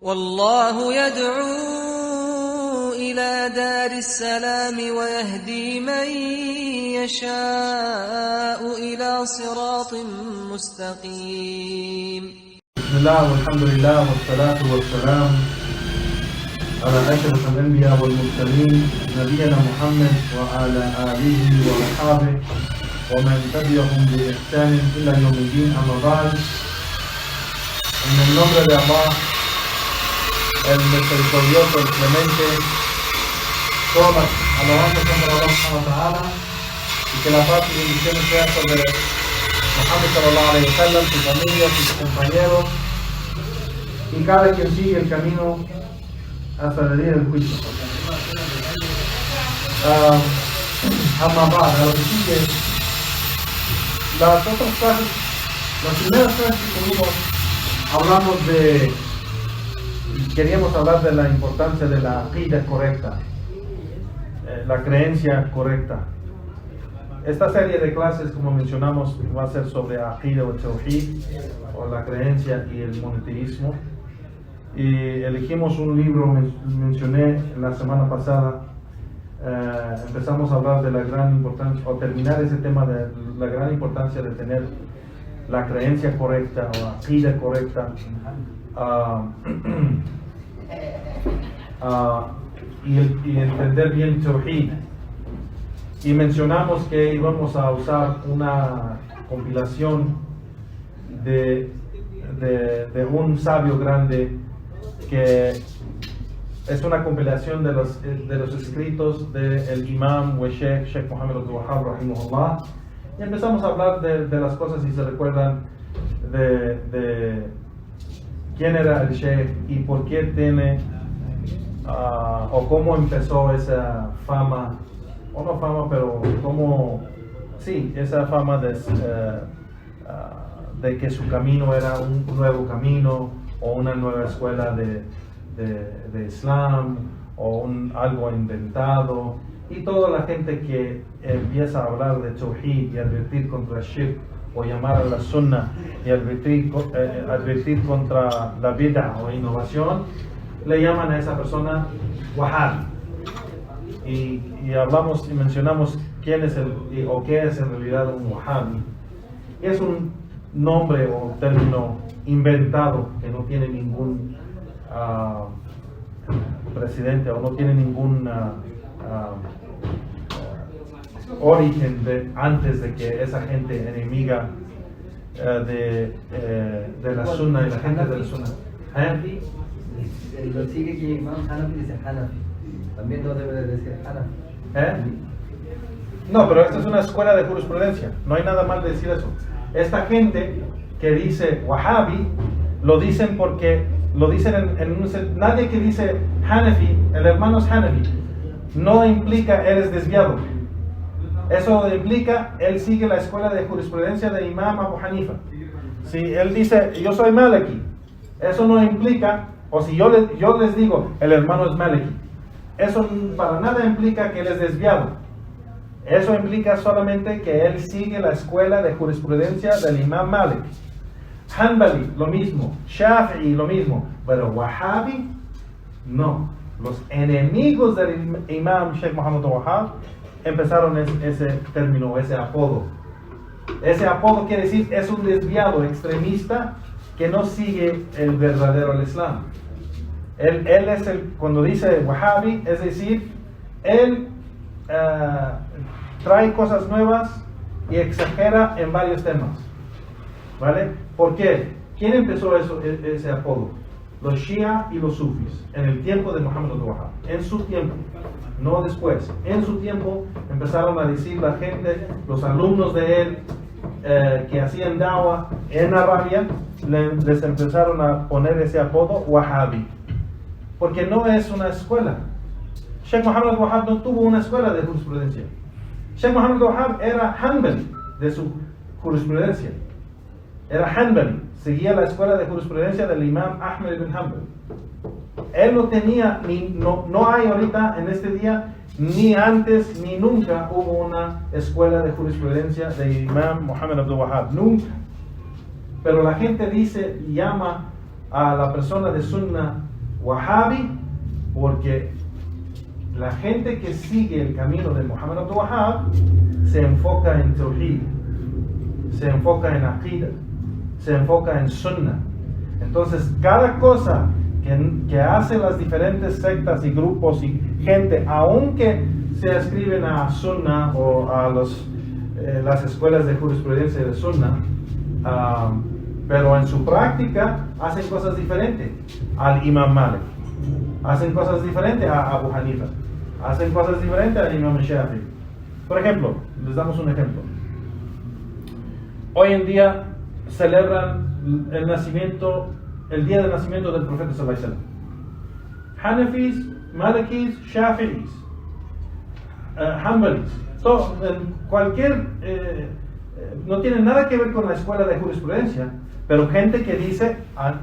والله يدعو إلى دار السلام ويهدي من يشاء إلى صراط مستقيم. بسم الله والحمد لله والصلاة والسلام على أشرف الأنبياء والمرسلين نبينا محمد وعلى آله وأصحابه ومن تبعهم بإحسان إلى يوم الدين. أما بعد, en el nombre de Allah, el misericordioso, el clemente, todas las alabanzas son para Allah subhanahu wa ta'ala, y que la paz y bendiciones sean sobre Muhammad sallallahu alayhi wa sallam, sus familias, sus compañeros y cada quien sigue el camino hasta el día del juicio. Amma ba'd, a lo que sigue, las otras clases, las primeras clases que tuvimos, queríamos hablar de la importancia de la aqida correcta, la creencia correcta. Esta serie de clases, como mencionamos, va a ser sobre aqida o tawhid, o la creencia y el monoteísmo. Y elegimos un libro, mencioné la semana pasada, empezamos a hablar de la gran importancia, o terminar ese tema de la gran importancia de tener la creencia correcta o la aqida correcta, y entender bien tawhid. Y mencionamos que íbamos a usar una compilación de un sabio grande, que es una compilación de los escritos del imam wa Sheikh Muhammad Abdul Wahhab rahimahullah. Y empezamos a hablar de las cosas, si se recuerdan, de quién era el Sheikh y por qué tiene o cómo empezó esa fama, o no fama, pero cómo, sí, esa fama de que su camino era un nuevo camino o una nueva escuela de Islam o algo inventado. Y toda la gente que empieza a hablar de tawhid y advertir contra el shirk, o llamar a la sunnah y advertir contra la bid'ah o innovación, le llaman a esa persona wahhabi. Y hablamos y mencionamos quién es o qué es en realidad un wahhabi. Es un nombre o término inventado que no tiene ningún presidente, o no tiene ningún origen antes de que esa gente enemiga de la Sunna y la gente de la Sunna. Lo sigue que Imam Hanafi dice Hanafi. También no debe de decir Hanafi. No, pero esta es una escuela de jurisprudencia. No hay nada mal de decir eso. Esta gente que dice Wahhabi, lo dicen porque lo dicen nadie que dice Hanafi, el hermano es Hanafi, no implica él es desviado. Eso implica él sigue la escuela de jurisprudencia de Imam Abu Hanifa. Si él dice yo soy Maliki, eso no implica, o si yo les digo el hermano es Maliki, eso para nada implica que él es desviado. Eso implica solamente que él sigue la escuela de jurisprudencia del Imam Malik. Hanbali, lo mismo. Shafi'i, lo mismo. Pero Wahhabi, no. Los enemigos del Imam Sheikh Muhammad Abdul Wahhab empezaron ese término, ese apodo. Ese apodo quiere decir es un desviado extremista que no sigue el verdadero Islam. Él es cuando dice Wahhabi, es decir, él trae cosas nuevas y exagera en varios temas. ¿Vale? ¿Por qué? ¿Quién empezó ese apodo? Los Shia y los Sufis, en el tiempo de Muhammad Abdul Wahhab. En su tiempo, no después. En su tiempo empezaron a decir la gente, los alumnos de él que hacían da'wah en Arabia, les empezaron a poner ese apodo Wahhabi. Porque no es una escuela. Sheikh Muhammad Abdul Wahhab no tuvo una escuela de jurisprudencia. Sheikh Muhammad Abdul Wahhab era Hanbali de su jurisprudencia. Era Hanbali, seguía la escuela de jurisprudencia del Imam Ahmad ibn Hanbal. Él no tenía, no hay ahorita en este día, ni antes ni nunca hubo una escuela de jurisprudencia de Imam Muhammad Abdul Wahhab, nunca. Pero la gente llama a la persona de Sunnah Wahhabi, porque la gente que sigue el camino de Muhammad Abdul Wahhab se enfoca en Tawhid, se enfoca en Aqidah, se enfoca en Sunnah. Entonces, cada cosa que hacen las diferentes sectas y grupos y gente, aunque se ascriben a Sunnah o a las escuelas de jurisprudencia de Sunnah, pero en su práctica hacen cosas diferentes al Imam Malik, hacen cosas diferentes a Abu Hanifa, hacen cosas diferentes al Imam Shafi'i. Por ejemplo, les damos un ejemplo. Hoy en día celebran el día del nacimiento del profeta sallallahu alaihi wasallam. Hanafis, Malikis, Shafi'is, Hanbalis, no tiene nada que ver con la escuela de jurisprudencia, pero gente que dice,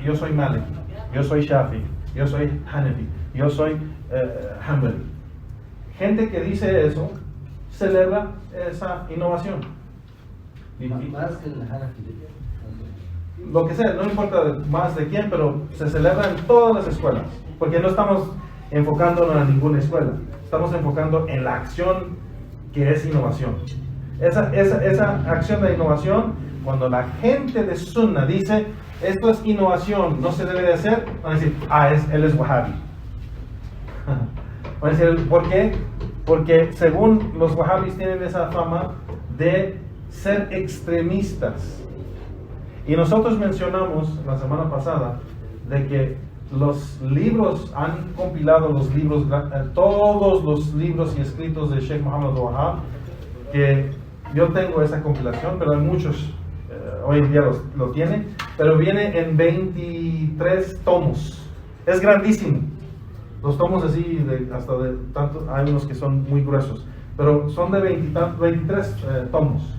yo soy Maliki, yo soy Shafi'i, yo soy Hanafi, yo soy Hanbali. Gente que dice eso celebra esa innovación. Más que el Hanafi. Lo que sea, no importa más de quién, pero se celebra en todas las escuelas, porque no estamos enfocándonos en ninguna escuela, estamos enfocando en la acción que es innovación. Esa acción de innovación, cuando la gente de Sunnah dice esto es innovación, no se debe de hacer, van a decir, él es Wahhabi. Van a decir, ¿por qué? Porque según los Wahhabis tienen esa fama de ser extremistas. Y nosotros mencionamos la semana pasada de que los libros han compilado todos los libros y escritos de Sheikh Muhammad Wahhab, que yo tengo esa compilación, pero hay muchos hoy en día lo tienen, pero viene en 23 tomos. Es grandísimo. Los tomos así, hay unos que son muy gruesos, pero son de 23 tomos.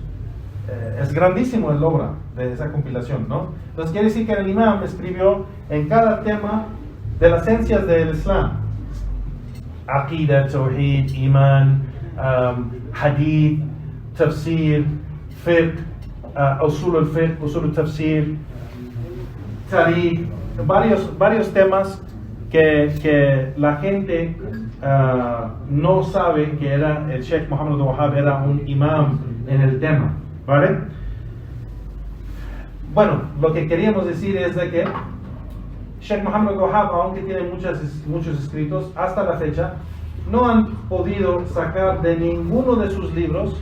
Es grandísimo el obra de esa compilación, ¿no? Entonces quiere decir que el imam escribió en cada tema de las ciencias del Islam: Aqidah, Tawhid, Iman, Hadith, Tafsir, Fiqh, Usul al-Fiqh, Usul al-Tafsir, Tarikh, varios temas que la gente no sabe que el Sheikh Muhammad Wahhab era un imam en el tema, ¿vale? Bueno, lo que queríamos decir es de que Sheikh Muhammad Wahhab, aunque tiene muchos escritos, hasta la fecha no han podido sacar de ninguno de sus libros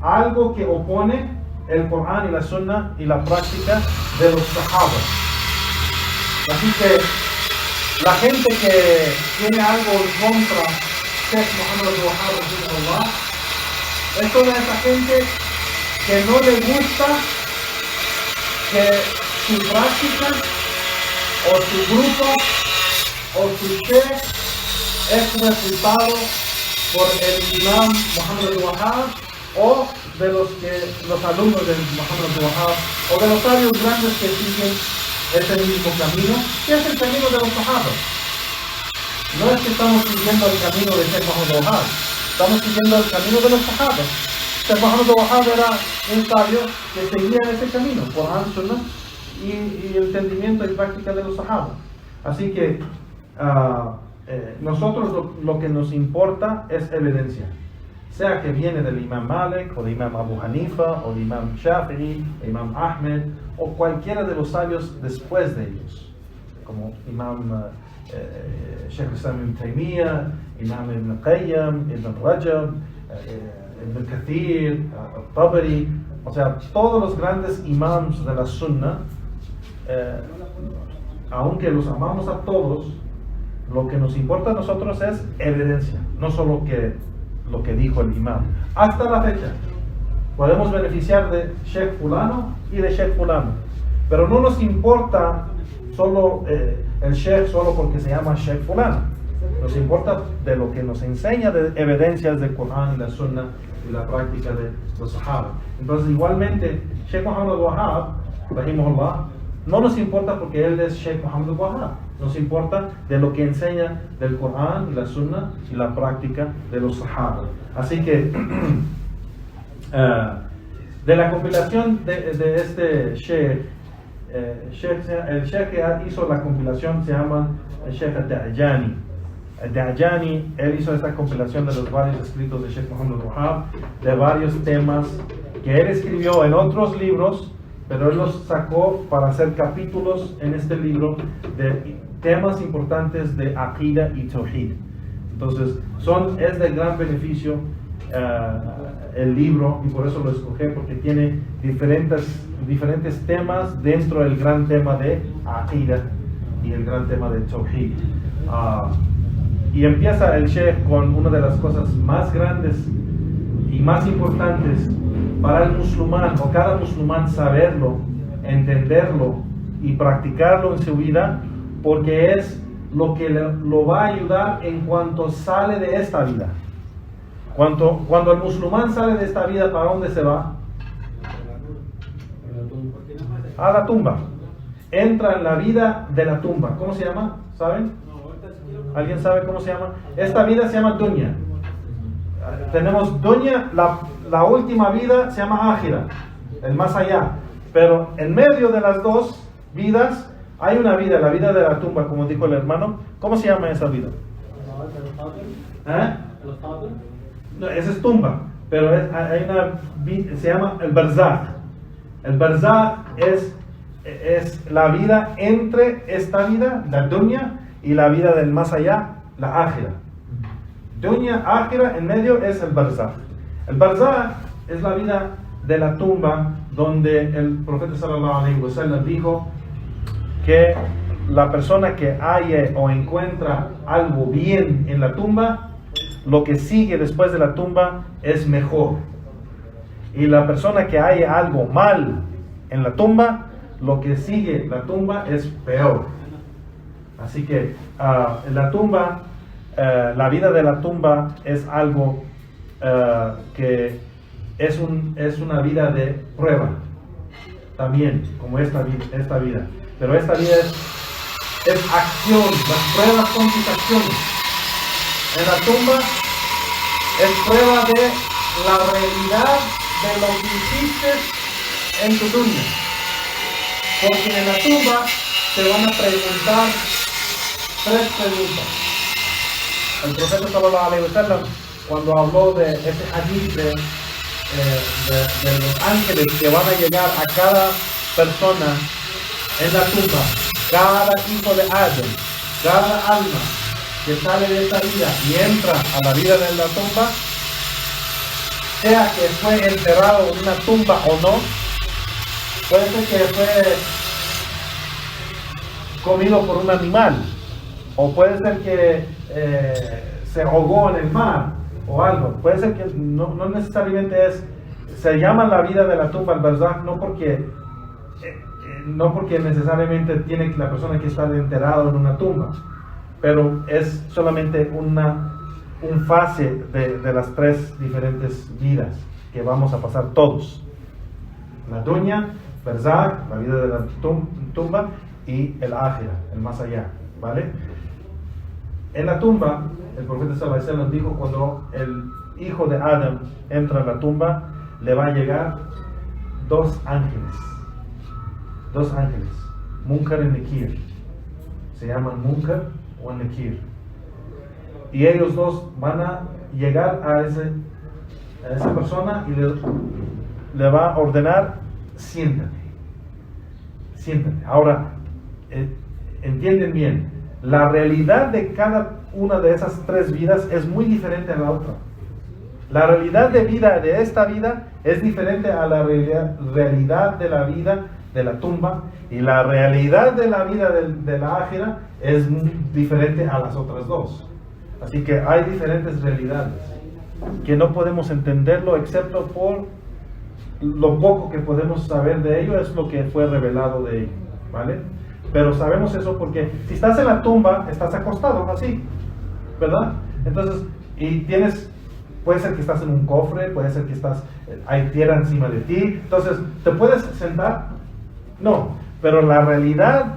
algo que opone el Corán y la Sunnah y la práctica de los Sahaba. Así que la gente que tiene algo contra Sheikh Muhammad Wahhab es toda esa gente que no le gusta que su práctica o su grupo o su sheikh es refutado por el imam Muhammad Wahhab o de los alumnos de Muhammad Wahhab o de los sabios grandes que siguen ese mismo camino, que es el camino de los sahabas. No es que estamos siguiendo el camino de Sheikh Muhammad Wahhab, estamos siguiendo el camino de los sahabas. Sheikh Muhammad Wahhab era un sabio que seguía ese camino, Corán, Sunnah y el entendimiento y práctica de los sahabas. Así que nosotros lo que nos importa es evidencia, sea que viene del Imam Malik o del Imam Abu Hanifa o del Imam Shafi'i, Imam Ahmed o cualquiera de los sabios después de ellos, como Imam Sheikh Islam Ibn Taymiyyah, Imam Ibn Qayyim, Ibn Rajab, Ibn Kathir, Tabari, o sea, todos los grandes imams de la Sunnah, aunque los amamos a todos, lo que nos importa a nosotros es evidencia, no solo lo que dijo el imam. Hasta la fecha podemos beneficiar de Sheikh fulano y de Sheikh fulano, pero no nos importa solo el Sheikh solo porque se llama Sheikh fulano. Nos importa de lo que nos enseña de evidencias del Corán y la Sunnah y la práctica de los Sahaba. Entonces igualmente Sheikh Muhammad Wahhab, rahimahullah, no nos importa porque él es Sheikh Muhammad Wahhab, nos importa de lo que enseña del Corán y la Sunnah y la práctica de los Sahaba. Así que de la compilación de este Sheikh el sheikh que hizo la compilación se llama el Sheikh al-Da'jani. El-Da'jani, él hizo esta compilación de los varios escritos de Sheikh Muhammad Wahab, de varios temas que él escribió en otros libros, pero él los sacó para hacer capítulos en este libro de temas importantes de Aqida y Tawhid. Entonces, es de gran beneficio el libro, y por eso lo escogí, porque tiene diferentes temas dentro del gran tema de Aqida y el gran tema de Tawhid. Y empieza el Sheikh con una de las cosas más grandes y más importantes para el musulmán, o cada musulmán, saberlo, entenderlo y practicarlo en su vida, porque es lo que lo va a ayudar en cuanto sale de esta vida. Cuando el musulmán sale de esta vida, ¿para dónde se va? A la tumba. Entra en la vida de la tumba. ¿Cómo se llama? ¿Saben? ¿Alguien sabe cómo se llama? Esta vida se llama dunya. Tenemos dunya, la última vida se llama ákhira, el más allá. Pero en medio de las dos vidas hay una vida, la vida de la tumba, como dijo el hermano. ¿Cómo se llama esa vida? No, esa es tumba, pero se llama el barzakh. El barzakh es la vida entre esta vida, la dunya, y la vida del más allá, la ákhira. Dunya, ákhira, en medio es el barzakh. El barzakh es la vida de la tumba, donde el profeta sallallahu alaihi wasallam dijo que la persona que halle o encuentra algo bien en la tumba, lo que sigue después de la tumba es mejor. Y la persona que halle algo mal en la tumba, lo que sigue la tumba es peor. Así que la tumba, la vida de la tumba es algo que es una vida de prueba también, como esta vida. Pero esta vida es acción, las pruebas son tus acciones. En la tumba es prueba de la realidad de lo que hiciste en tu dunya. Porque en la tumba te van a preguntar 3 preguntas. El profeta sallallahu alaihi wasallam, cuando habló de ese hadith de los ángeles que van a llegar a cada persona en la tumba, cada hijo de Adam, cada alma que sale de esta vida y entra a la vida de la tumba, sea que fue enterrado en una tumba o no, puede ser que fue comido por un animal, o puede ser que se ahogó en el mar o algo. Puede ser que no necesariamente se llama la vida de la tumba el barzakh, no porque necesariamente tiene la persona que está enterrado en una tumba, pero es solamente un fase de las 3 diferentes vidas que vamos a pasar todos: la dunya, barzakh, la vida de la tumba, y el ákhira, el más allá, ¿vale? En la tumba, el profeta sallallahu alaihi wasallam dijo, cuando el hijo de Adam entra a la tumba, le va a llegar 2 ángeles. 2 ángeles, Munkar y Nakir. Se llaman Munkar o Nakir. Y ellos 2 van a llegar a esa persona y le va a ordenar: siéntate. Ahora, entienden bien, la realidad de cada una de esas 3 vidas es muy diferente a la otra. La realidad de vida de esta vida es diferente a la realidad de la vida de la tumba, y la realidad de la vida de la ákhira es muy diferente a las otras 2. Así que hay diferentes realidades que no podemos entenderlo excepto por lo poco que podemos saber de ello, es lo que fue revelado de ello, ¿vale? Pero sabemos eso porque si estás en la tumba, estás acostado así, ¿verdad? Entonces, puede ser que estás en un cofre, puede ser que hay tierra encima de ti, entonces, ¿te puedes sentar? No, pero la realidad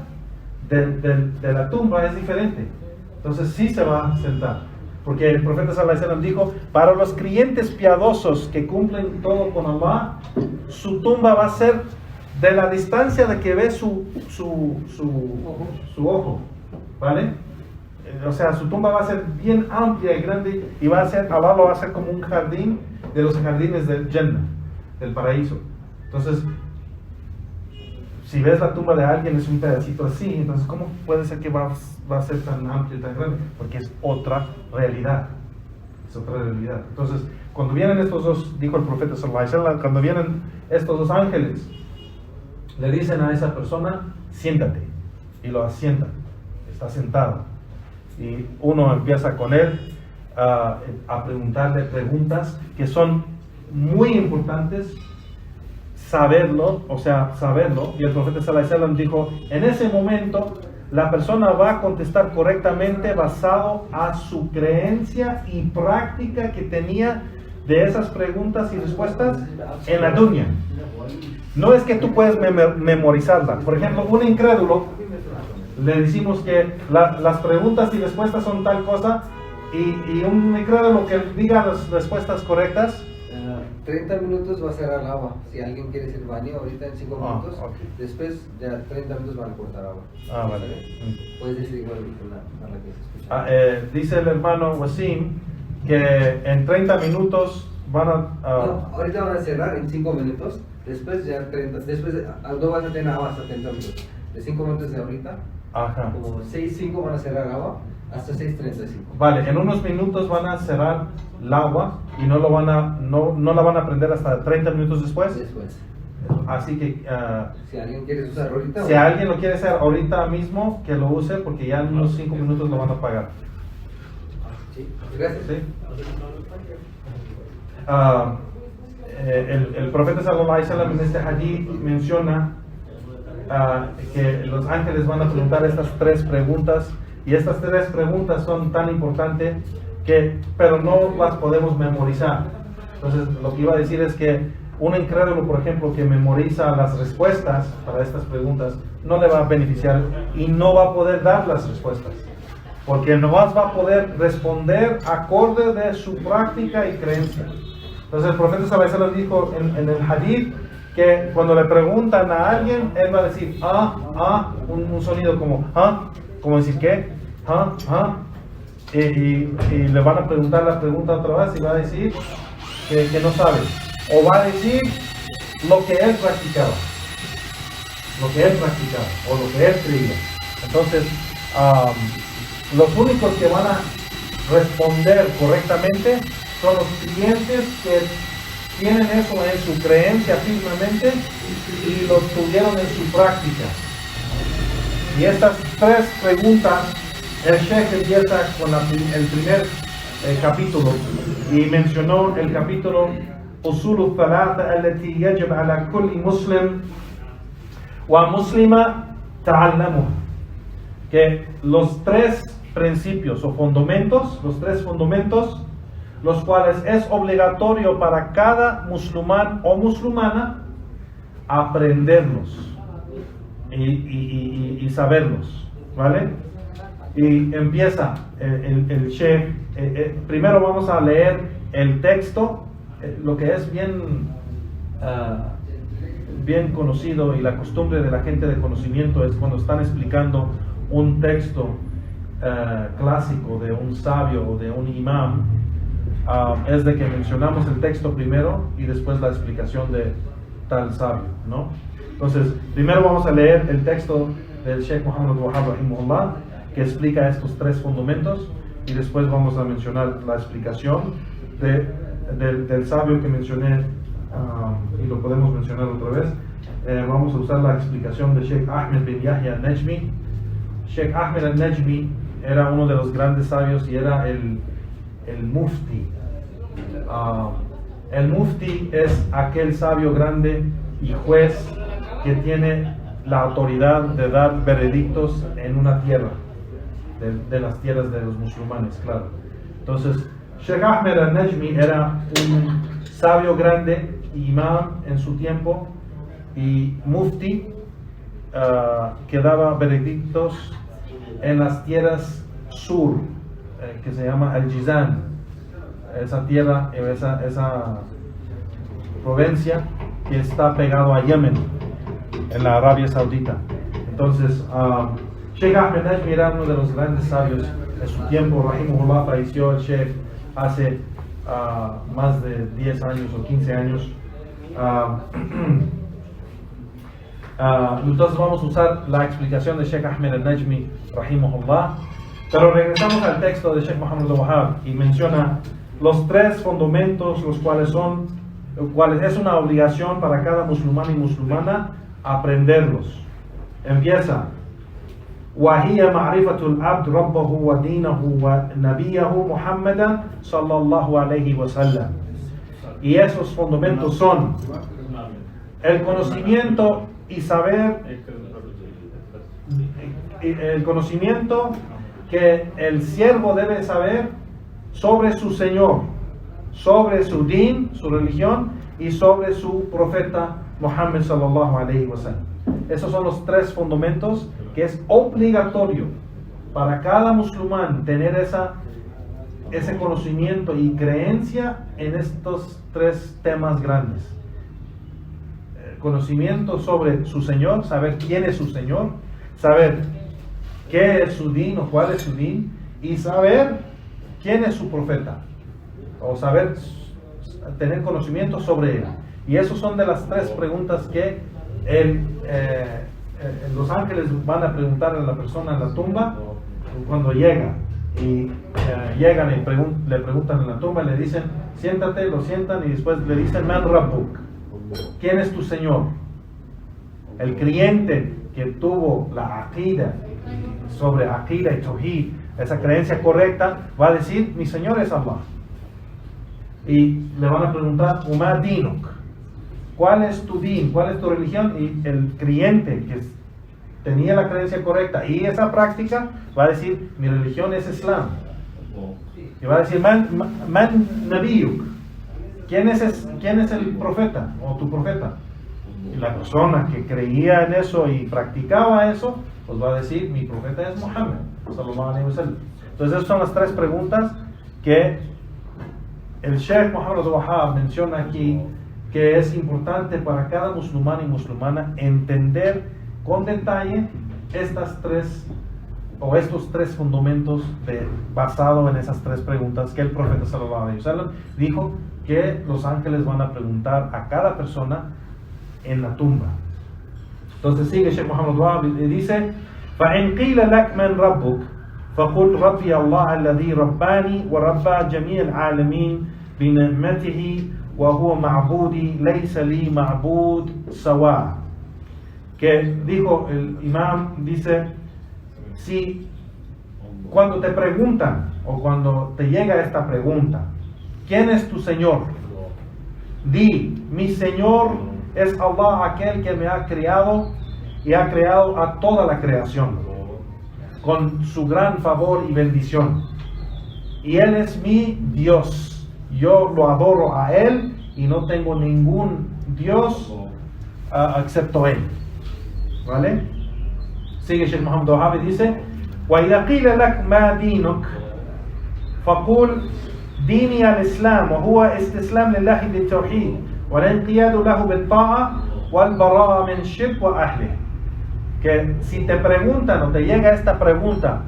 de la tumba es diferente. Entonces sí se va a sentar, porque el profeta sallallahu alaihi wasallam dijo: para los creyentes piadosos que cumplen todo con Allah, su tumba va a ser de la distancia de que ve su ojo, ¿vale? O sea, su tumba va a ser bien amplia y grande y va a ser, abajo va a ser como un jardín de los jardines del Jannah, del paraíso. Entonces, si ves la tumba de alguien es un pedacito así, entonces ¿cómo puede ser que va a ser tan amplio y tan grande? Porque es otra realidad. Es otra realidad. Entonces, cuando vienen estos dos, dijo el profeta sallallahu alaihi wasallam, cuando vienen estos dos ángeles, le dicen a esa persona, siéntate, y lo asientan, está sentado, y uno empieza con él a preguntarle preguntas que son muy importantes, saberlo, y el profeta sallallahu alaihi wasallam dijo, en ese momento la persona va a contestar correctamente basado a su creencia y práctica que tenía de esas preguntas y respuestas en la dunya. No es que tú puedes memorizarla. Por ejemplo, un incrédulo, le decimos que las preguntas y respuestas son tal cosa, y un incrédulo que diga las respuestas correctas, 30 minutos va a ser al agua. Si alguien quiere ir al baño ahorita en 5 minutos, okay. Después ya 30 minutos van a cortar agua. Vale. Puedes decir igual a la que se escucha. Dice el hermano Wasim que en 30 minutos van a... No, ahorita van a cerrar en 5 minutos. Después ya 30. Después no van a tener agua hasta 30 minutos. De 5 minutos de ahorita, Ajá. como 6:05 van a cerrar agua hasta 6:35. Vale, en unos minutos van a cerrar el agua y no la van a prender hasta 30 minutos después. Después. Así que Si alguien quiere usar ahorita, si alguien lo quiere hacer ahorita mismo, que lo use, porque ya en unos 5 minutos lo van a pagar. Sí, gracias. ¿Sí? El profeta sallallahu alaihi wasallam en este hadith menciona que los ángeles van a preguntar estas 3 preguntas, y estas 3 preguntas son tan importantes pero no las podemos memorizar. Entonces lo que iba a decir es que un incrédulo, por ejemplo, que memoriza las respuestas para estas preguntas, no le va a beneficiar y no va a poder dar las respuestas, porque nomás va a poder responder acorde de su práctica y creencia. Entonces el profeta sallallahu alaihi wasallam dijo en el hadith que cuando le preguntan a alguien, él va a decir un sonido como decir ¿qué? Y le van a preguntar la pregunta otra vez y va a decir que no sabe, o va a decir lo que él practicaba, o lo que él creía. Entonces los únicos que van a responder correctamente son los clientes que tienen eso en su creencia firmemente y lo tuvieron en su práctica. Y estas 3 preguntas, el Sheikh empieza con el primer capítulo, y mencionó el capítulo Usulu Thalatha allati yajib ala kulli muslim wa muslima ta'allamuha, que los 3 principios o fundamentos, los cuales es obligatorio para cada musulmán o musulmana aprenderlos y saberlos, ¿vale? Y empieza el Sheikh. Primero vamos a leer el texto. Lo que es bien conocido, y la costumbre de la gente de conocimiento, es cuando están explicando un texto clásico de un sabio o de un imam, es de que mencionamos el texto primero y después la explicación de tal sabio, ¿no? Entonces, primero vamos a leer el texto del Sheikh Muhammad Wahab rahimahullah, que explica estos 3 fundamentos, y después vamos a mencionar la explicación del sabio que mencioné, y lo podemos mencionar otra vez. Vamos a usar la explicación de Sheikh Ahmed bin Yahya al-Najmi. Sheikh Ahmed al-Najmi era uno de los grandes sabios y era el mufti. El mufti es aquel sabio grande y juez que tiene la autoridad de dar veredictos en una tierra, de las tierras de los musulmanes, claro. Entonces, Sheikh Ahmed al-Najmi era un sabio grande, imam en su tiempo, y mufti, que daba veredictos en las tierras sur, que se llama Al-Jizan, esa tierra, esa provincia que está pegado a Yemen. en la Arabia Saudita. Entonces, Sheikh Ahmed Najmi era uno de los grandes sabios de su tiempo. Rahimahullah, falleció el Sheikh hace más de 10 años o 15 años. Entonces vamos a usar la explicación de Sheikh Ahmed al-Najmi Rahimahullah, pero regresamos al texto de Sheikh Muhammad al-Wahhab y menciona los 3 fundamentos, los cuales es una obligación para cada musulmán y musulmana aprenderlos. Empieza: وهي معرفة العبد ربه ودينه ونبيه محمدا صلى الله عليه وسلم. Y esos fundamentos son el conocimiento y saber, el conocimiento que el siervo debe saber sobre su Señor, sobre su din, su religión, y sobre su profeta Muhammad sallallahu alayhi wa sallam. Esos son los 3 fundamentos que es obligatorio para cada musulmán tener ese conocimiento y creencia en estos 3 temas grandes. Conocimiento sobre su Señor, saber quién es su Señor, saber qué es su din o cuál es su din, y saber quién es su profeta, o saber tener conocimiento sobre él. Y esos son de las 3 preguntas que los ángeles van a preguntar a la persona en la tumba cuando llega. Y llegan y le preguntan en la tumba, le dicen siéntate, lo sientan y después le dicen Man Rabbuk, ¿quién es tu Señor? El creyente que tuvo la aqida, sobre aqida y tawhid, esa creencia correcta, va a decir mi Señor es Allah. Y le van a preguntar Uma dinuk, ¿cuál es tu din? ¿Cuál es tu religión? Y el creyente que tenía la creencia correcta y esa práctica va a decir mi religión es Islam. Y va a decir man nabiyuk, ¿quién es el profeta o tu profeta? Y la persona que creía en eso y practicaba eso, pues va a decir mi profeta es Muhammad sallallahu alaihi wasallam. Entonces esas son las 3 preguntas que el Sheikh Muhammad al-Wahhab menciona aquí, que es importante para cada musulmán y musulmana entender con detalle estos 3 fundamentos basado en esas 3 preguntas que el profeta sallallahu alaihi wasallam dijo que los ángeles van a preguntar a cada persona en la tumba. Entonces sigue Sheikh Muhammad al-Wahhab y dice: فَإِنْ قِيلَ لَكْ مَنْ رَبُّكَ فَقُلْ رَبِّيَ اللَّهُ الَّذِي رَبَّانِي وَرَبَّى جَمِيعَ الْعَالَمِينَ بِنِعْمَتِهِ وَهُوَ مَعْبُودِي لَيْسَ لِي مَعْبُودٌ سَوَاءٌ. Que dijo el imam, dice, si cuando te preguntan o cuando te llega esta pregunta, ¿quién es tu Señor? Di, mi Señor es Allah, aquel que me ha creado y ha creado a toda la creación con su gran favor y bendición, y Él es mi Dios, yo lo adoro a Él y no tengo ningún Dios excepto Él. ¿Vale? Sigue Sheikh Muhammad al-Wahhab y dice: وَإِذَا قِيلَ لَكْ مَا دِينُكَ فَقُلْ دِينِي الْإِسْلَامُ وَهُوَ اسْتِسْلَامٌ لِلَّهِ بِالتَّوْحِيدِ وَالْانْقِيَادُ لَهُ بِالطَّاعَةِ وَالْبَرَاءَةُ مِنَ الشِّرْكِ وَأَهْلِهِ. Que si te preguntan o te llega esta pregunta,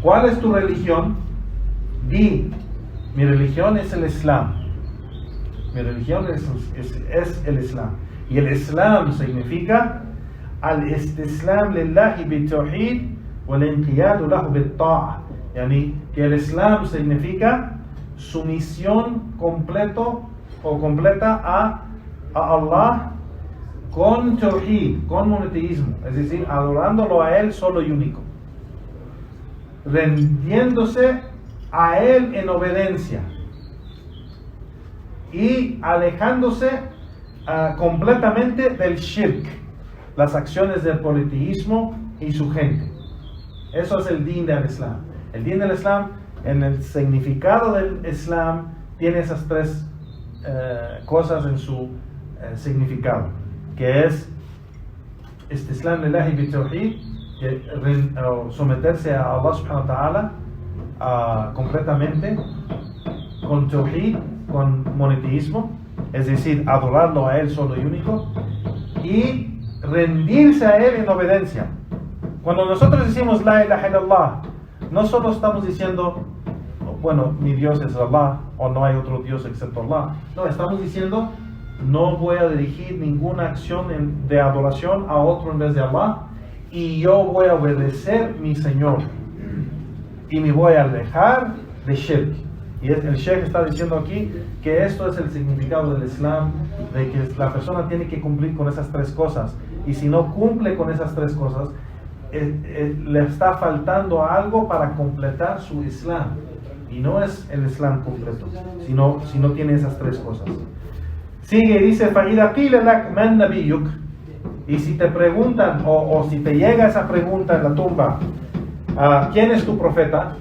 ¿cuál es tu religión? Di, mi religión es el Islam. Mi religión es el Islam. Y el Islam significa al-istislam lillahi bit-tawhid wal-inqiyadu lahu bit-ta'a. Yani que el Islam significa sumisión completa a Allah con tawhid, con monoteísmo, es decir, adorándolo a Él solo y único, rendiéndose a Él en obediencia y alejándose completamente del shirk, las acciones del politeísmo y su gente. Eso es el din del Islam. El din del Islam, en el significado del Islam, tiene esas 3 cosas en su significado, que es istislam lillahi bi-tawhid, someterse a Allah subhanahu wa ta'ala completamente, con tawhid, con monoteísmo, es decir, adorarlo a Él solo y único, y rendirse a Él en obediencia. Cuando nosotros decimos la ilaha illallah, no solo estamos diciendo, bueno, mi Dios es Allah, o no hay otro Dios excepto Allah. No, estamos diciendo, no voy a dirigir ninguna acción de adoración a otro en vez de Allah, y yo voy a obedecer mi Señor, y me voy a alejar de shirk. Y el Sheikh está diciendo aquí que esto es el significado del Islam, de que la persona tiene que cumplir con esas tres cosas, y si no cumple con esas tres cosas, le está faltando algo para completar su Islam, y no es el Islam completo, si no tiene esas tres cosas. Sigue y dice, فَإِذَا قِيلَ لَكْ مَنْ نَبِيُّكَ, y si te preguntan, o si te llega esa pregunta en la tumba, ¿quién es tu profeta?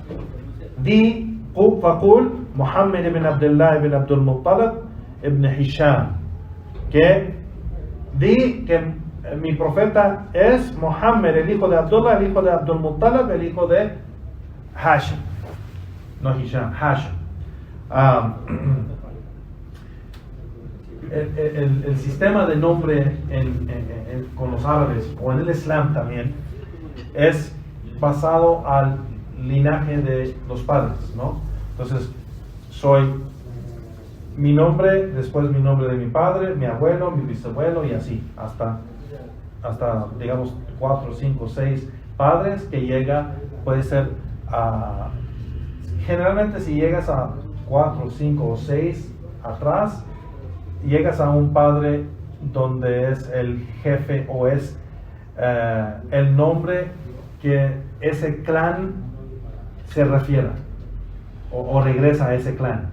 Di, فَقُلْ Muhammad ibn Abdullah ibn Abdul Muttalib ibn Hisham, que di que mi profeta es Muhammad, el hijo de Abdullah, el hijo de Abdul Muttalib, el hijo de Hashim, no Hisham, Hashim. El sistema de nombre con los árabes, o en el Islam también, es basado al linaje de los padres, ¿no? Entonces, soy mi nombre, después mi nombre de mi padre, mi abuelo, mi bisabuelo, y así, hasta digamos 4, 5, 6 padres que llega, puede ser, generalmente si llegas a 4, 5 o 6 atrás, llegas a un padre donde es el jefe, o es el nombre que ese clan se refiera, o regresa a ese clan.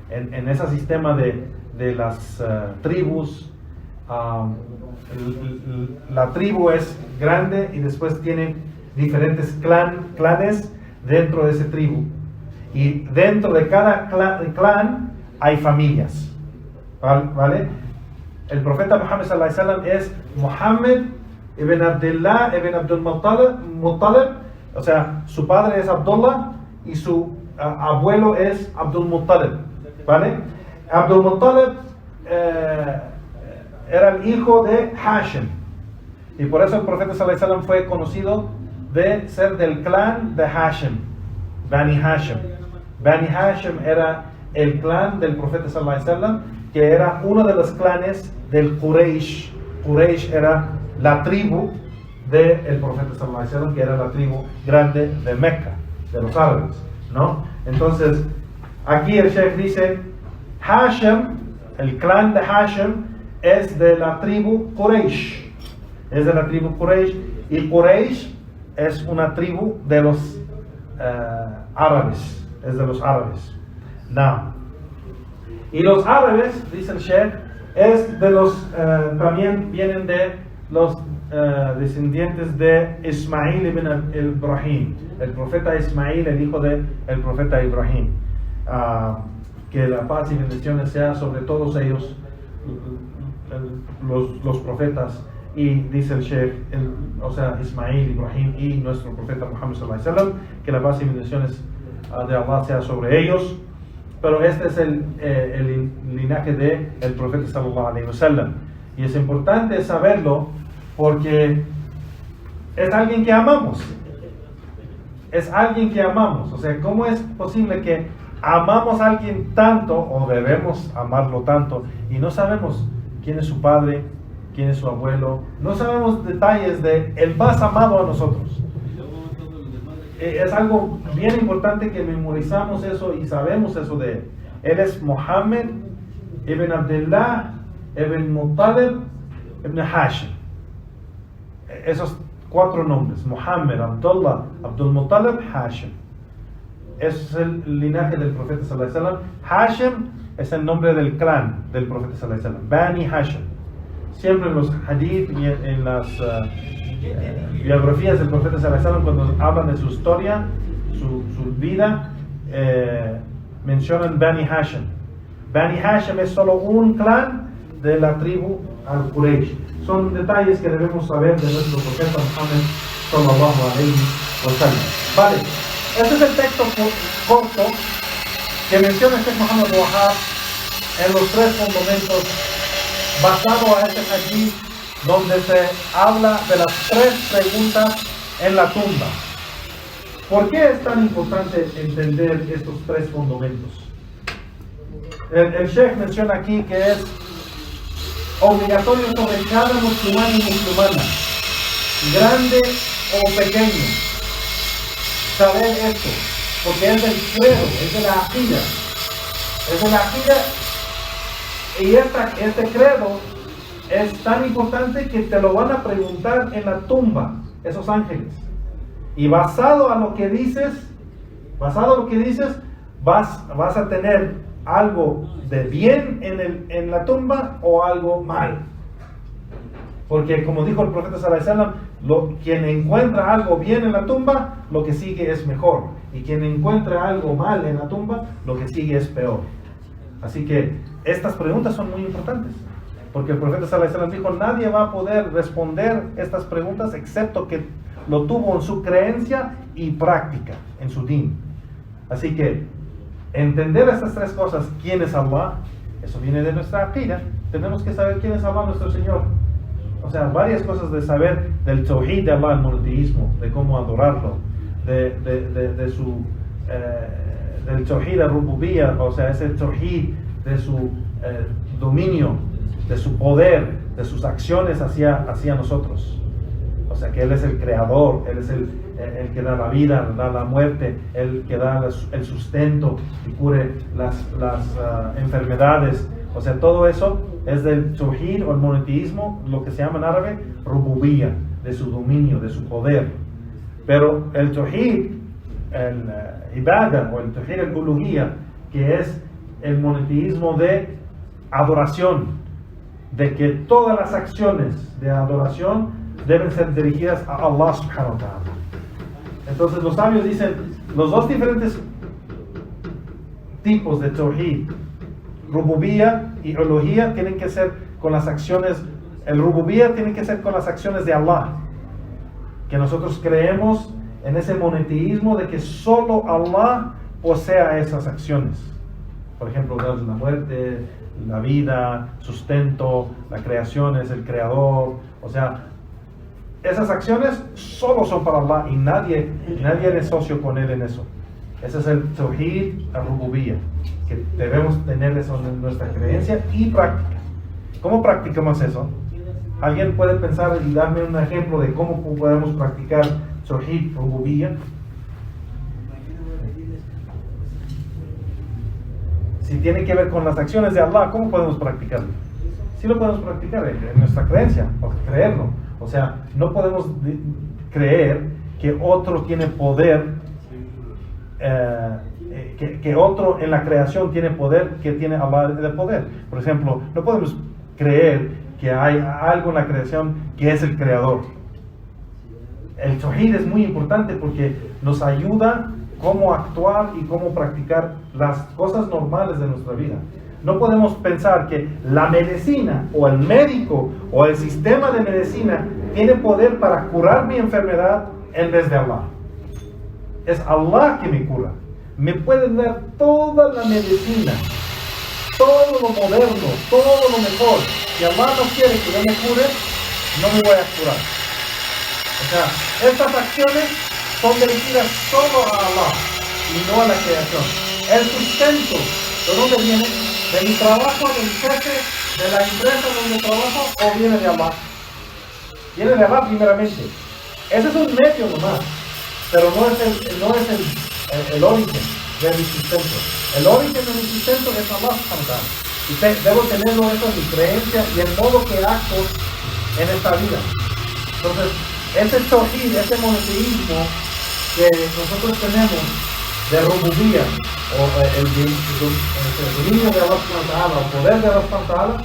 En ese sistema de las tribus, la tribu es grande y después tiene diferentes clanes dentro de esa tribu, y dentro de cada clan hay familias, ¿vale? El profeta Muhammad sallallahu alaihi wasallam es Muhammad ibn Abdullah ibn Abdul Muttalib, o sea, su padre es Abdullah y su abuelo es Abdul Muttalib, ¿vale? Abdul Muttalib era el hijo de Hashim, y por eso el profeta sallallahu alaihi wasallam fue conocido de ser del clan de Hashim, Bani Hashim. Bani Hashim era el clan del profeta sallallahu alaihi wasallam, que era uno de los clanes del Quraysh. Quraysh era la tribu del profeta sallallahu alaihi wasallam, que era la tribu grande de Mecca, de los árabes, ¿no? Entonces, aquí el Sheikh dice, Hashim, el clan de Hashim, es de la tribu Quraysh. Es de la tribu Quraysh, y Quraysh es una tribu de los árabes. Es de los árabes. Now, y los árabes, dice el Sheikh, es de los, también vienen de los descendientes de Ismail ibn Ibrahim, el profeta Ismail, el hijo del profeta Ibrahim. Que la paz y bendiciones sea sobre todos ellos, los profetas. Y dice el Sheikh, o sea, Ismail, Ibrahim y nuestro profeta Muhammad sallallahu alaihi wasallam, que la paz y bendiciones de Allah sea sobre ellos. Pero este es el linaje del profeta sallallahu alaihi wasallam, y es importante saberlo porque es alguien que amamos. Es alguien que amamos. O sea, ¿cómo es posible que amamos a alguien tanto, o debemos amarlo tanto, y no sabemos quién es su padre, quién es su abuelo? No sabemos detalles de el más amado a nosotros. Es algo bien importante que memorizamos eso y sabemos eso de él. Él es Muhammad ibn Abdullah ibn Muttalib ibn Hashim. Esos 4 nombres: Muhammad, Abdullah, Abdul Muttalib, Hashim. Ese es el linaje del profeta sallallahu alaihi wasallam. Hashim es el nombre del clan del profeta sallallahu alaihi wasallam, Bani Hashim. Siempre en los hadith y en las biografías del profeta sallallahu alaihi wasallam, cuando hablan de su historia, su vida, mencionan Bani Hashim. Bani Hashim es solo un clan de la tribu al-Quraysh. Son detalles que debemos saber de nuestro profeta Muhammad sallallahu alaihi wasallam. Vale, este es el texto corto que menciona Sheikh Muhammad Wahab en los 3 fundamentos, basado a este hadith donde se habla de las 3 preguntas en la tumba. ¿Por qué es tan importante entender estos 3 fundamentos? El Sheikh menciona aquí que es obligatorio sobre cada musulmán y musulmana, grande o pequeño, saber esto, porque es del credo, es de la aqida, y este credo es tan importante que te lo van a preguntar en la tumba, esos ángeles, y basado a lo que dices, vas a tener algo de bien en la tumba o algo mal. Porque como dijo el profeta sallallahu alaihi wasallam, quien encuentra algo bien en la tumba, lo que sigue es mejor. Y quien encuentra algo mal en la tumba, lo que sigue es peor. Así que estas preguntas son muy importantes. Porque el profeta sallallahu alaihi wasallam dijo, nadie va a poder responder estas preguntas excepto que lo tuvo en su creencia y práctica, en su din. Así que entender estas 3 cosas, quién es Allah, eso viene de nuestra aqida. Tenemos que saber quién es Allah, nuestro Señor. O sea, varias cosas de saber del tawhid de Allah, el monoteísmo, de cómo adorarlo, del tawhid al-rububiyya, o sea, ese tawhid de su dominio, de su poder, de sus acciones hacia nosotros. O sea, que Él es el creador, Él es el que da la vida, da la muerte, el que da el sustento y cure las enfermedades. O sea, todo eso es del tawhid o el monoteísmo, lo que se llama en árabe rububiyya, de su dominio, de su poder. Pero el tawhid, el ibadah o el tawhid al-uluhiyya, que es el monoteísmo de adoración, de que todas las acciones de adoración deben ser dirigidas a Allah subhanahu wa ta'ala. Entonces los sabios dicen, los 2 diferentes tipos de tawhid, rububiyya y uluhiyya, tienen que ser con las acciones. El rububiyya tiene que ser con las acciones de Allah, que nosotros creemos en ese monoteísmo de que solo Allah posea esas acciones. Por ejemplo, la muerte, la vida, sustento, la creación, es el creador. O sea, esas acciones solo son para Allah y nadie es socio con Él en eso. Ese es el tawhid al-rububiyya, que debemos tener eso en nuestra creencia y práctica. ¿Cómo practicamos eso? ¿Alguien puede pensar y darme un ejemplo de cómo podemos practicar tawhid rububiyya? Si tiene que ver con las acciones de Allah, ¿cómo podemos practicarlo? Sí lo podemos practicar en nuestra creencia, o creerlo. O sea, no podemos creer que otro tiene poder, que otro en la creación tiene poder que tiene Allah de poder. Por ejemplo, no podemos creer que hay algo en la creación que es el creador. El tawhid es muy importante porque nos ayuda cómo actuar y cómo practicar las cosas normales de nuestra vida. No podemos pensar que la medicina o el médico o el sistema de medicina tiene poder para curar mi enfermedad en vez de Allah. Es Allah que me cura. Me pueden dar toda la medicina, todo lo moderno, todo lo mejor. Si Allah no quiere que yo me cure, no me voy a curar. O sea, estas acciones son dirigidas solo a Allah y no a la creación. El sustento, ¿de dónde viene? ¿De mi trabajo, del jefe, de la empresa donde trabajo, o viene de Allah? Viene de Allah primeramente. Ese es un medio nomás, pero no es el origen de mi sustento. El origen de mi sustento es Allah subhanahu wa ta'ala. Y debo tenerlo eso en mi creencia y en modo que acto en esta vida. Entonces, ese tawhid, ese monoteísmo que nosotros tenemos de rububiyya, o el dominio de Allah subhanahu wa ta'ala, o poder de Allah subhanahu wa ta'ala,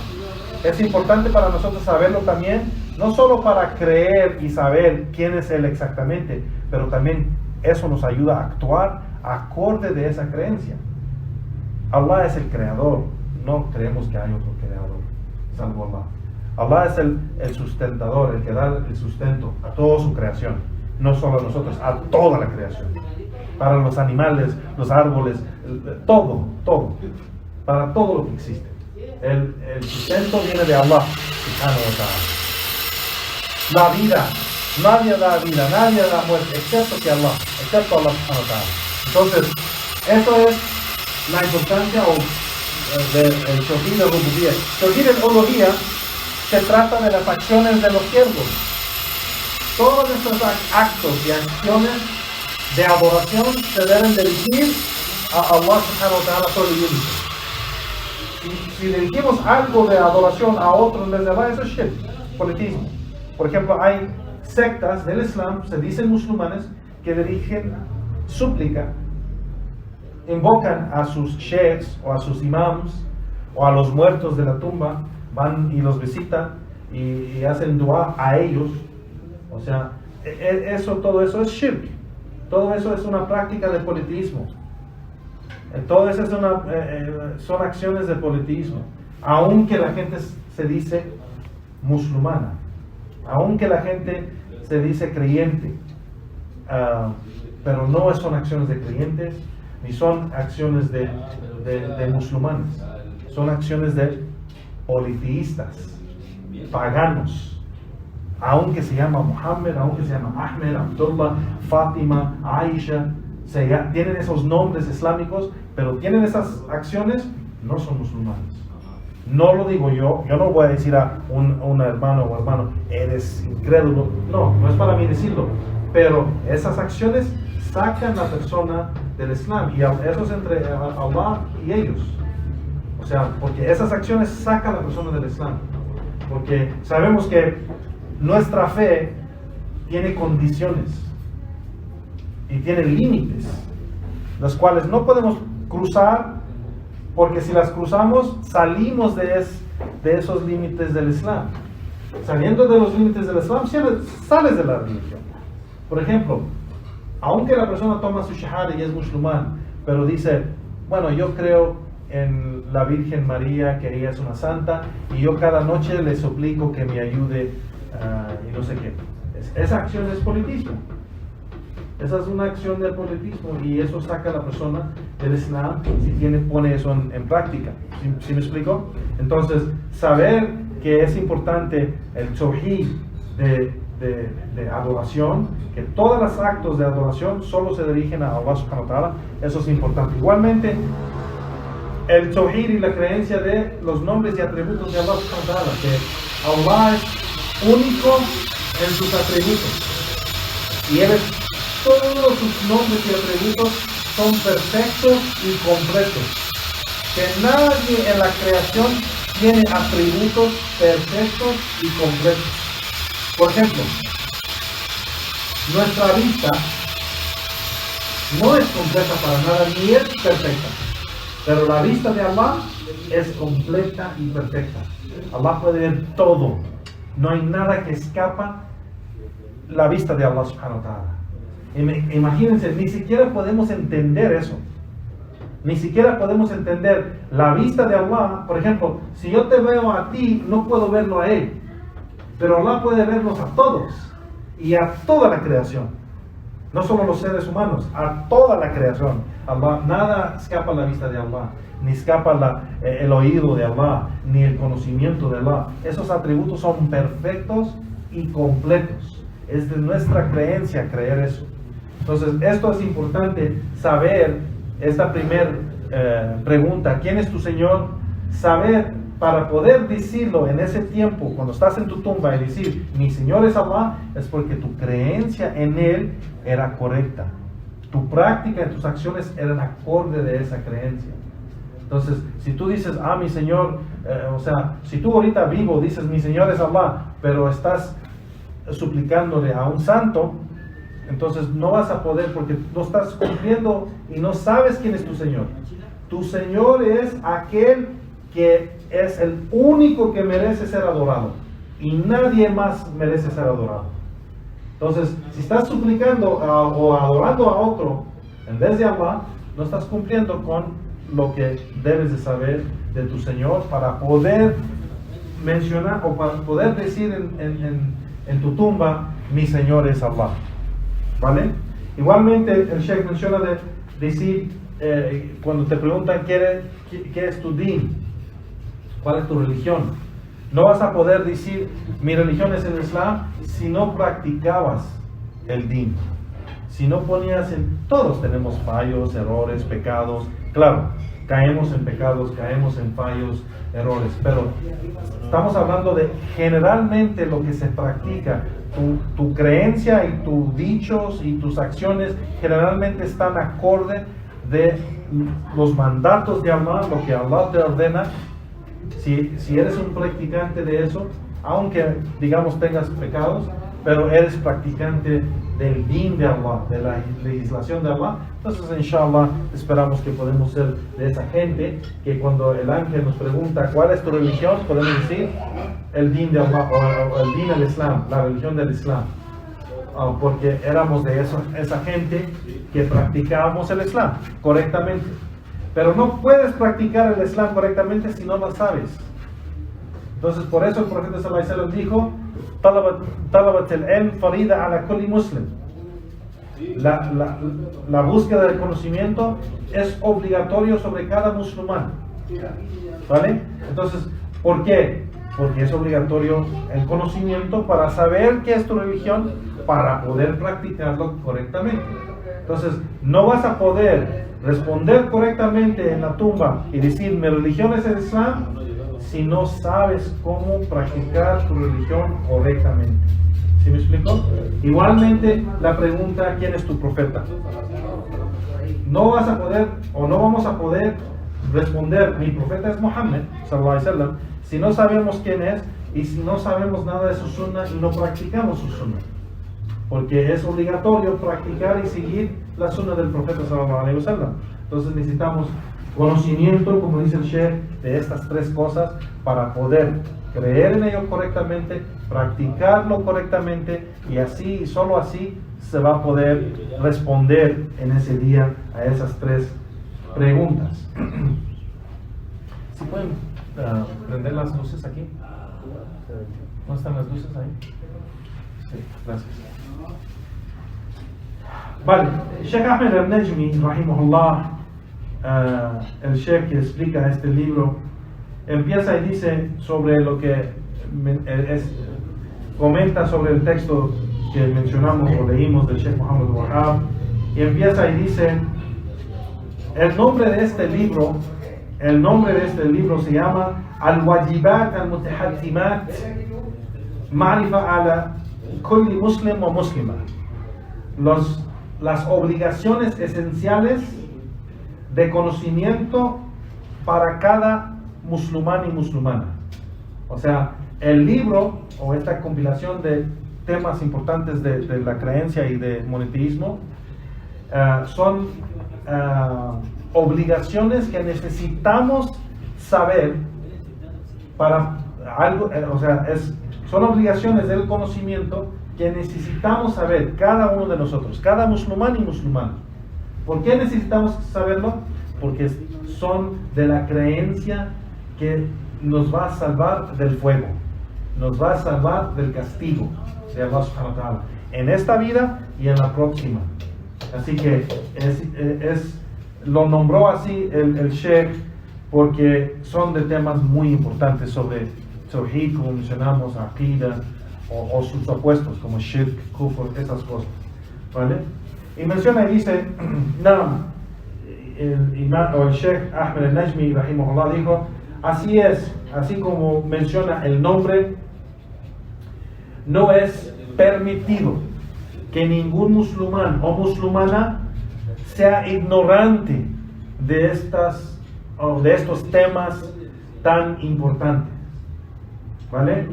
es importante para nosotros saberlo también, no solo para creer y saber quién es Él exactamente, pero también eso nos ayuda a actuar acorde de esa creencia. Allah es el creador, no creemos que hay otro creador, salvo Allah. Allah es el sustentador, el que da el sustento a toda su creación, no solo a nosotros, a toda la creación. Para los animales, los árboles, todo, para todo lo que existe. El sustento viene de Allah subhanahu wa ta'ala. la vida. Nadie da vida, nadie da muerte, excepto que Allah, excepto Allah subhanahu wa ta'ala. Entonces, eso es la importancia del Tawhid al-Rububiyyah. Tawhid al-Uluhiyyah se trata de las acciones de los siervos. Todos nuestros actos y acciones de adoración se deben dirigir a Allah subhanahu wa ta'ala solo y único. Si dirigimos algo de adoración a otro en vez de Allah, eso es shirk, politismo. Por ejemplo, hay sectas del Islam, se dicen musulmanes, que dirigen súplica, invocan a sus sheikhs o a sus imams o a los muertos de la tumba, van y los visitan y hacen dua a ellos. O sea, todo eso es shirk, todo eso es una práctica de politismo, todo eso son acciones de politismo, aunque la gente se dice musulmana, aunque la gente se dice creyente, pero no son acciones de creyentes, ni son acciones de musulmanes, son acciones de politeístas, paganos, aunque se llama Muhammad, aunque se llama Ahmed, Abdullah, Fátima, Aisha, tienen esos nombres islámicos, pero tienen esas acciones, no son musulmanes. No lo digo yo no voy a decir a un hermano o hermano, eres incrédulo. No es para mí decirlo, pero esas acciones sacan a la persona del Islam, y eso es entre Allah y ellos. O sea, porque esas acciones sacan a la persona del Islam, porque sabemos que nuestra fe tiene condiciones y tiene límites, los cuales no podemos cruzar, porque si las cruzamos salimos de esos límites del Islam. Saliendo de los límites del Islam, sales de la religión. Por ejemplo, aunque la persona toma su shahada y es musulmán, pero dice, bueno, yo creo en la Virgen María, que ella es una santa, y yo cada noche le suplico que me ayude, y no sé qué. Esa acción es politismo. Esa es una acción del politismo, y eso saca a la persona del Islam si pone eso en práctica. ¿Sí me explico? Entonces, saber que es importante el tawhid de adoración, que todos los actos de adoración solo se dirigen a Allah subhanahu wa ta'ala, eso es importante. Igualmente, el tawhid y la creencia de los nombres y atributos de Allah subhanahu wa ta'ala, que Allah es único en sus atributos, y todos sus nombres y atributos son perfectos y completos, que nadie en la creación tiene atributos perfectos y completos. Por ejemplo, nuestra vista no es completa para nada, ni es perfecta, pero la vista de Allah es completa y perfecta. Allah puede ver todo, no hay nada que escapa la vista de Allah subhanahu wa ta'ala. Imagínense, ni siquiera podemos entender eso. Ni siquiera podemos entender la vista de Allah. Por ejemplo, si yo te veo a ti, no puedo verlo a él, pero Allah puede vernos a todos y a toda la creación, no solo los seres humanos, a toda la creación. Allah, nada escapa a la vista de Allah, ni escapa el oído de Allah, ni el conocimiento de Allah. Esos atributos son perfectos y completos. Es de nuestra creencia creer eso. Entonces, esto es importante saber, esta primera pregunta, ¿quién es tu Señor? Saber, para poder decirlo en ese tiempo, cuando estás en tu tumba, y decir, mi Señor es Allah, es porque tu creencia en Él era correcta. Tu práctica y tus acciones eran acorde de esa creencia. Entonces, si tú dices, mi Señor, o sea, si tú ahorita vivo dices, mi Señor es Allah, pero estás suplicándole a un santo, entonces no vas a poder, porque no estás cumpliendo y no sabes quién es tu Señor. Tu Señor es aquel que es el único que merece ser adorado, y nadie más merece ser adorado. Entonces, si estás suplicando o adorando a otro en vez de Allah, no estás cumpliendo con lo que debes de saber de tu Señor para poder mencionar o para poder decir en tu tumba, mi Señor es Allah. ¿Vale? Igualmente el Sheikh menciona de decir, cuando te preguntan ¿qué es tu din? ¿Cuál es tu religión? No vas a poder decir, mi religión es el Islam, si no practicabas el din. Si no ponías en... Todos tenemos fallos, errores, pecados. Claro, caemos en pecados, caemos en fallos, errores. Pero estamos hablando de generalmente lo que se practica. Tu creencia y tus dichos y tus acciones generalmente están acorde de los mandatos de Allah, lo que Allah te ordena. Si eres un practicante de eso, aunque digamos tengas pecados, pero eres practicante del din de Allah, de la legislación de Allah, entonces inshallah esperamos que podemos ser de esa gente que cuando el ángel nos pregunta ¿cuál es tu religión? Podemos decir el din de Allah o el din del Islam, la religión del Islam, porque éramos de esa gente que practicábamos el Islam correctamente. Pero no puedes practicar el Islam correctamente si no lo sabes. Entonces por eso el profeta sallallahu alaihi wasallam dijo talabat al-ilm farida ala kulli muslim. La búsqueda del conocimiento es obligatorio sobre cada musulmán. ¿Vale? Entonces, ¿por qué? Porque es obligatorio el conocimiento para saber qué es tu religión, para poder practicarlo correctamente. Entonces, no vas a poder responder correctamente en la tumba y decir mi religión es el Islam si no sabes cómo practicar tu religión correctamente. ¿Sí me explico? Igualmente la pregunta ¿quién es tu profeta? No vas a poder o no vamos a poder responder mi profeta es Muhammad sallallahu alaihi wasallam si no sabemos quién es y si no sabemos nada de su sunnah y no practicamos su sunnah. Porque es obligatorio practicar y seguir la sunnah del profeta sallallahu alaihi wasallam. Entonces necesitamos conocimiento, como dice el Sheikh, de estas tres cosas para poder creer en ello correctamente, practicarlo correctamente y así y solo así se va a poder responder en ese día a esas tres preguntas. ¿Sí pueden prender las luces aquí? ¿No están las luces ahí? Sí, gracias. Vale, Sheikh Ahmed al-Najmi, rahimahullah, el Sheikh que explica este libro, empieza y dice sobre lo que comenta sobre el texto que mencionamos o leímos del Sheikh Muhammad Wahab, y empieza y dice, el nombre de este libro se llama Al-Wajibat al-Mutahattimat Ma'rifa ala kulli muslim wa muslima. Las obligaciones esenciales de conocimiento para cada musulmán y musulmana. O sea, el libro o esta compilación de temas importantes de la creencia y de monoteísmo son obligaciones que necesitamos saber para algo, o sea, son obligaciones del conocimiento que necesitamos saber cada uno de nosotros, cada musulmán y musulmana. ¿Por qué necesitamos saberlo? Porque son de la creencia que nos va a salvar del fuego, nos va a salvar del castigo de Allah subhanahu wa ta'ala en esta vida y en la próxima. Así que lo nombró así el Sheikh porque son de temas muy importantes sobre Tawhid, como mencionamos, Aqida o sus opuestos como Shirk, Kufr, esas cosas, ¿vale? Y menciona y dice, el Sheikh Ahmed al-Najmi rahimahullah dijo, así es, así como menciona el nombre, no es permitido que ningún musulmán o musulmana sea ignorante de estos temas tan importantes, ¿vale?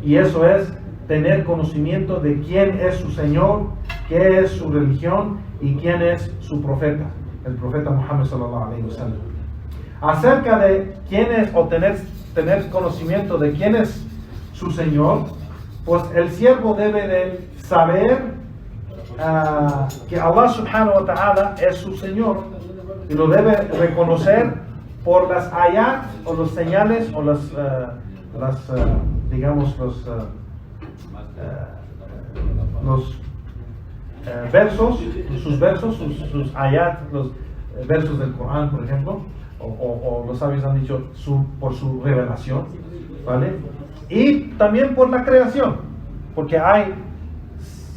Y eso es tener conocimiento de quién es su Señor, qué es su religión y quién es su profeta, el profeta Muhammad sallallahu alaihi wasallam. Acerca de quién es o tener conocimiento de quién es su Señor, pues el siervo debe de saber que Allah subhanahu wa ta'ala es su Señor y lo debe reconocer por las ayat o las señales o los versos, sus ayat, los versos del Corán, por ejemplo, o los sabios han dicho por su revelación, ¿vale? Y también por la creación, porque hay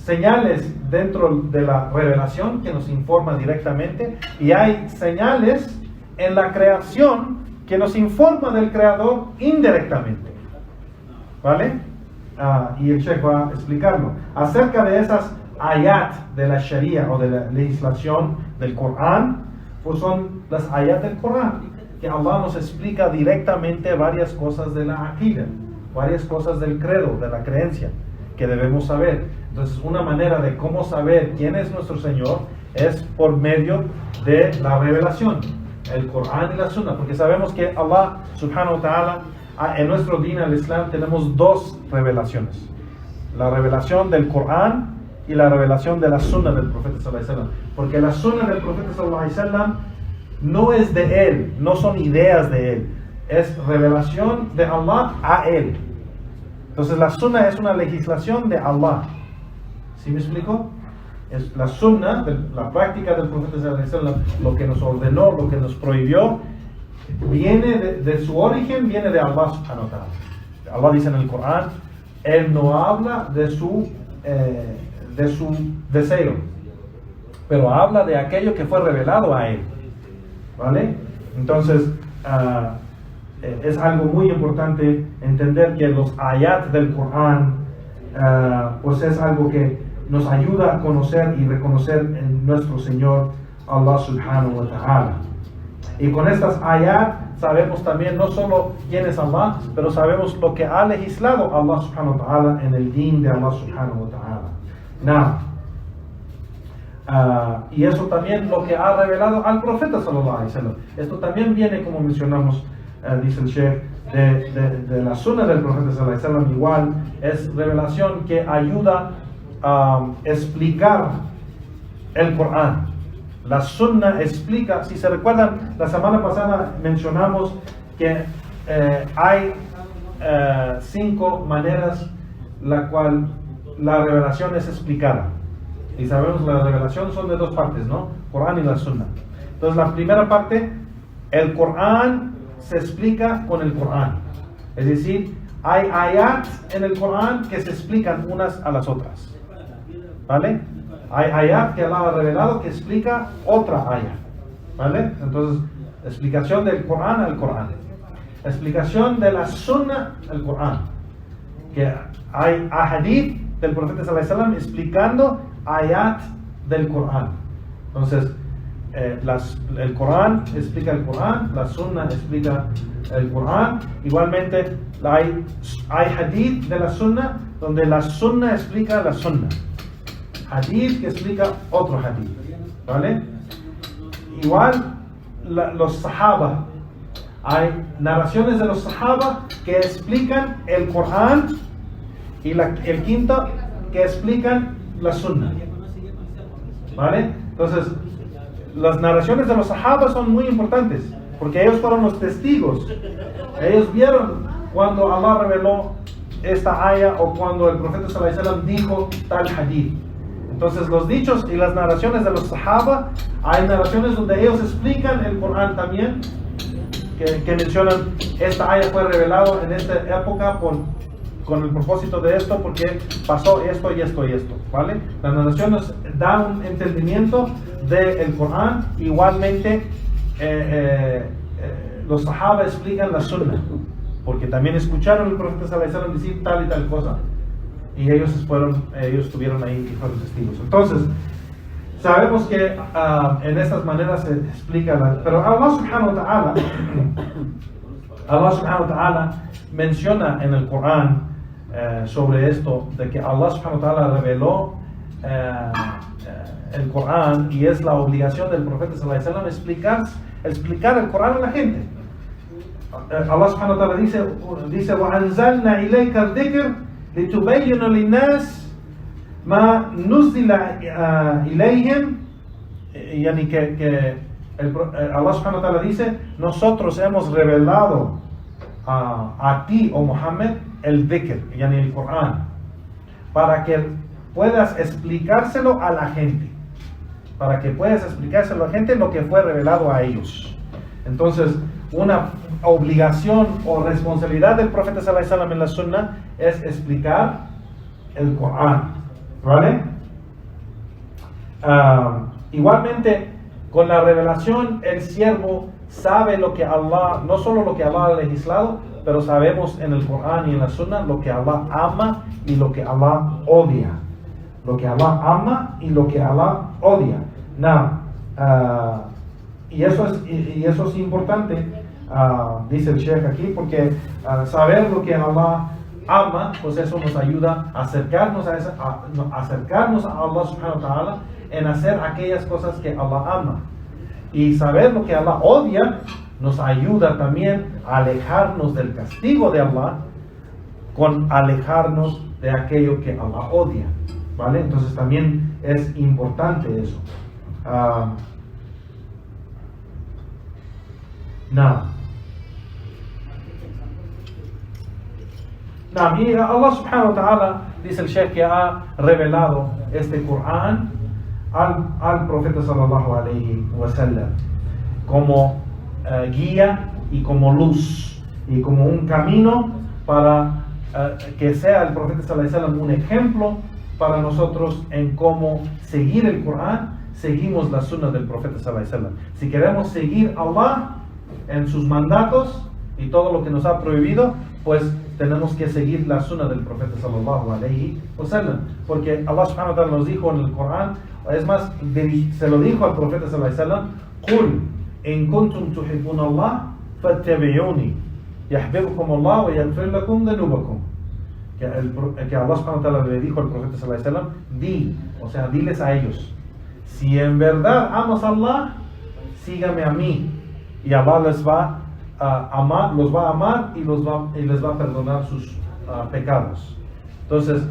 señales dentro de la revelación que nos informa directamente, y hay señales en la creación que nos informa del creador indirectamente, ¿vale? Y el Sheikh va a explicarlo acerca de esas ayat de la Sharia o de la legislación del Corán. Pues son las ayat del Corán, que Allah nos explica directamente varias cosas de la aqida, varias cosas del credo, de la creencia, que debemos saber. Entonces, una manera de cómo saber quién es nuestro Señor es por medio de la revelación, el Corán y la Sunna, porque sabemos que Allah subhanahu wa ta'ala, en nuestro din al Islam tenemos dos revelaciones: la revelación del Corán y la revelación de la Sunna del Profeta sallallahu alaihi wasallam, porque la Sunna del Profeta sallallahu alaihi wasallam no es de él, no son ideas de él, es revelación de Allah a él. Entonces la Sunna es una legislación de Allah. ¿Sí me explico? Es la Sunna, la práctica del Profeta sallallahu alaihi wasallam, lo que nos ordenó, lo que nos prohibió, viene de su origen, viene de Allah subhanahu wa ta'ala. Allah dice en el Corán, él no habla de su deseo, pero habla de aquello que fue revelado a él, ¿vale? Entonces es algo muy importante entender que los ayat del Corán pues es algo que nos ayuda a conocer y reconocer en nuestro Señor Allah subhanahu wa ta'ala. Y con estas ayat sabemos también no solo quién es Allah, pero sabemos lo que ha legislado Allah subhanahu wa ta'ala en el din de Allah subhanahu wa ta'ala. Y eso también lo que ha revelado al profeta sallallahu alaihi wasallam. Esto también viene, como mencionamos, dice el Sheikh, de la sunna del profeta sallallahu alaihi wasallam. Igual es revelación que ayuda a explicar el Corán. La sunna explica, si se recuerdan, la semana pasada mencionamos que hay 5 maneras la cual la revelación es explicada. Y sabemos que la revelación son de 2 partes, ¿no? Corán y la Sunna. Entonces la primera parte, el Corán se explica con el Corán. Es decir, hay ayat en el Corán que se explican unas a las otras, ¿vale? Hay ayat que Allah ha revelado que explica otra ayat, ¿vale? Entonces, explicación del Corán al Corán. Explicación de la Sunna al Corán. Que hay ahadith del profeta sallallahu alaihi wasallam explicando ayat del Corán. Entonces, el Corán explica el Corán, la Sunna explica el Corán. Igualmente, hay hadith de la Sunna donde la Sunna explica la Sunna. Hadith que explica otro hadith, ¿vale? Igual los Sahaba, hay narraciones de los Sahaba que explican el Corán, y el quinto que explican la Sunna, ¿vale? Entonces las narraciones de los Sahaba son muy importantes porque ellos fueron los testigos. Ellos vieron cuando Allah reveló esta aya o cuando el profeta sallallahu alaihi wasallam dijo tal hadith. Entonces los dichos y las narraciones de los Sahaba, hay narraciones donde ellos explican el Corán también, que mencionan esta aya fue revelado en esta época con el propósito de esto, porque pasó esto y esto y esto, ¿vale? Las narraciones dan un entendimiento del Corán. Igualmente los Sahaba explican la Sunna, porque también escucharon al profeta sallallahu alaihi wasallam decir tal y tal cosa, y ellos estuvieron ahí y fueron testigos. Entonces sabemos que en estas maneras se explica pero Allah subhanahu wa ta'ala menciona en el Corán sobre esto, de que Allah subhanahu wa ta'ala reveló el Corán, y es la obligación del profeta sallallahu alaihi wasallam explicar el Corán a la gente. Allah subhanahu wa ta'ala dice وَأَنزَلْنَا إِلَيْكَ الذِّكْرَ لِتُبَيِّنَ لِلنَّاسِ مَا نُزِّلَ إِلَيْهِمْ. Yani que Allah subhanahu wa ta'ala dice, nosotros hemos revelado a ti, oh Muhammad, el dhikr, yani el Corán, para que puedas explicárselo a la gente, lo que fue revelado a ellos. Entonces, una obligación o responsabilidad del profeta sallallahu alaihi wasallam en la sunna es explicar el Corán, ¿vale? Igualmente, con la revelación, el siervo sabe lo que Allah, no solo lo que Allah ha legislado, pero sabemos en el Corán y en la Sunna lo que Allah ama y lo que Allah odia. Lo que Allah ama y lo que Allah odia. Y eso es importante, dice el Sheikh aquí, porque saber lo que Allah ama, pues eso nos ayuda a acercarnos a Allah subhanahu wa ta'ala en hacer aquellas cosas que Allah ama. Y saber lo que Allah odia nos ayuda también a alejarnos del castigo de Allah con alejarnos de aquello que Allah odia, ¿vale? Entonces también es importante eso. Mira, Allah subhanahu wa ta'ala, dice el Sheikh, que ha revelado este Corán al profeta sallallahu alaihi wasallam como guía y como luz y como un camino para que sea el profeta sallallahu alaihi wasallam un ejemplo para nosotros en cómo seguir el Corán. Seguimos la sunna del profeta sallallahu alaihi wasallam. Si queremos seguir a Allah en sus mandatos y todo lo que nos ha prohibido, pues tenemos que seguir la sunna del profeta sallallahu alaihi wasallam, porque Allah subhanahu wa ta'ala nos dijo en el Corán, es más, se lo dijo al profeta sallallahu alaihi wasallam: "Qul in kuntum tuhibbuna Allah fattabi'uni yahbibkum Allah wa yaghfir lakum dhunubakum." Que Allah subhanahu wa ta'ala le dijo al profeta sallallahu alaihi wasallam: o sea, diles a ellos, si en verdad amas a Allah, sígame a mí, y Allah les va a amar, los va a amar y les va a perdonar sus pecados. Entonces,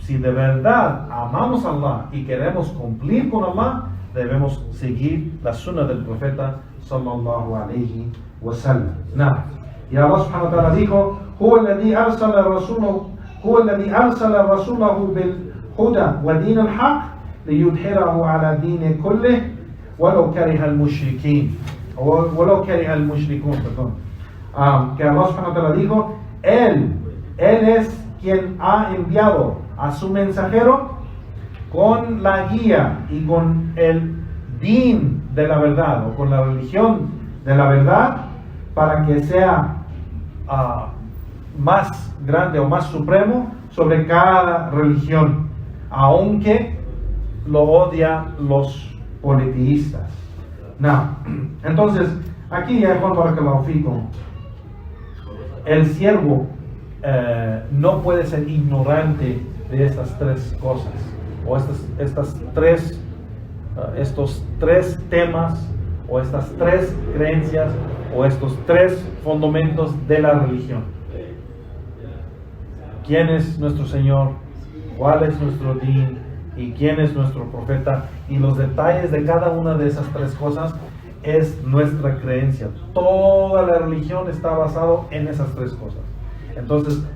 si de verdad amamos a Allah y queremos cumplir con Allah, debemos seguir la sunna del profeta sallallahu alaihi wasallam. Y Allah subhanahu wa ta'ala dijo: "Huwa alladhi arsala rasulahu bil huda wa din al haqq liyudhhirahu ala din kullih walau kariha al mushrikeen." Walau kariha al mushrikun, perdón. Que Allah subhanahu wa ta'ala dijo: Él es quien ha enviado a su mensajero con la guía y con el din de la verdad, o con la religión de la verdad, para que sea más grande o más supremo sobre cada religión, aunque lo odian los politeístas. Entonces, aquí ya Juan Barakallahu Fikum, el siervo no puede ser ignorante de estas tres cosas, o estos tres temas, o estas tres creencias, o estos tres fundamentos de la religión. ¿Quién es nuestro Señor? ¿Cuál es nuestro din? ¿Y quién es nuestro profeta? Y los detalles de cada una de esas tres cosas es nuestra creencia. Toda la religión está basada en esas tres cosas. Entonces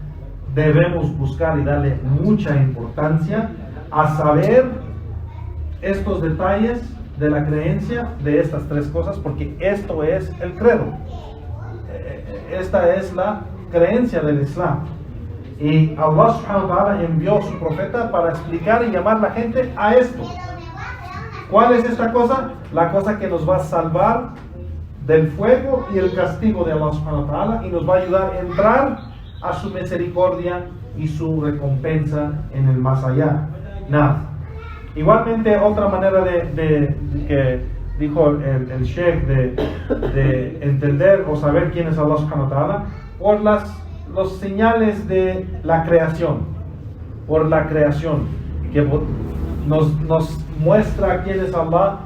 debemos buscar y darle mucha importancia a saber estos detalles de la creencia de estas tres cosas, porque esto es el credo. Esta es la creencia del Islam. Y Allah subhanahu wa ta'ala envió a su profeta para explicar y llamar a la gente a esto. ¿Cuál es esta cosa? La cosa que nos va a salvar del fuego y el castigo de Allah subhanahu wa ta'ala, y nos va a ayudar a entrar a su misericordia y su recompensa en el más allá. Igualmente, otra manera de que dijo el Sheikh de entender o saber quién es Allah subhanahu wa ta'ala, por los señales de la creación, por la creación, que nos muestra quién es Allah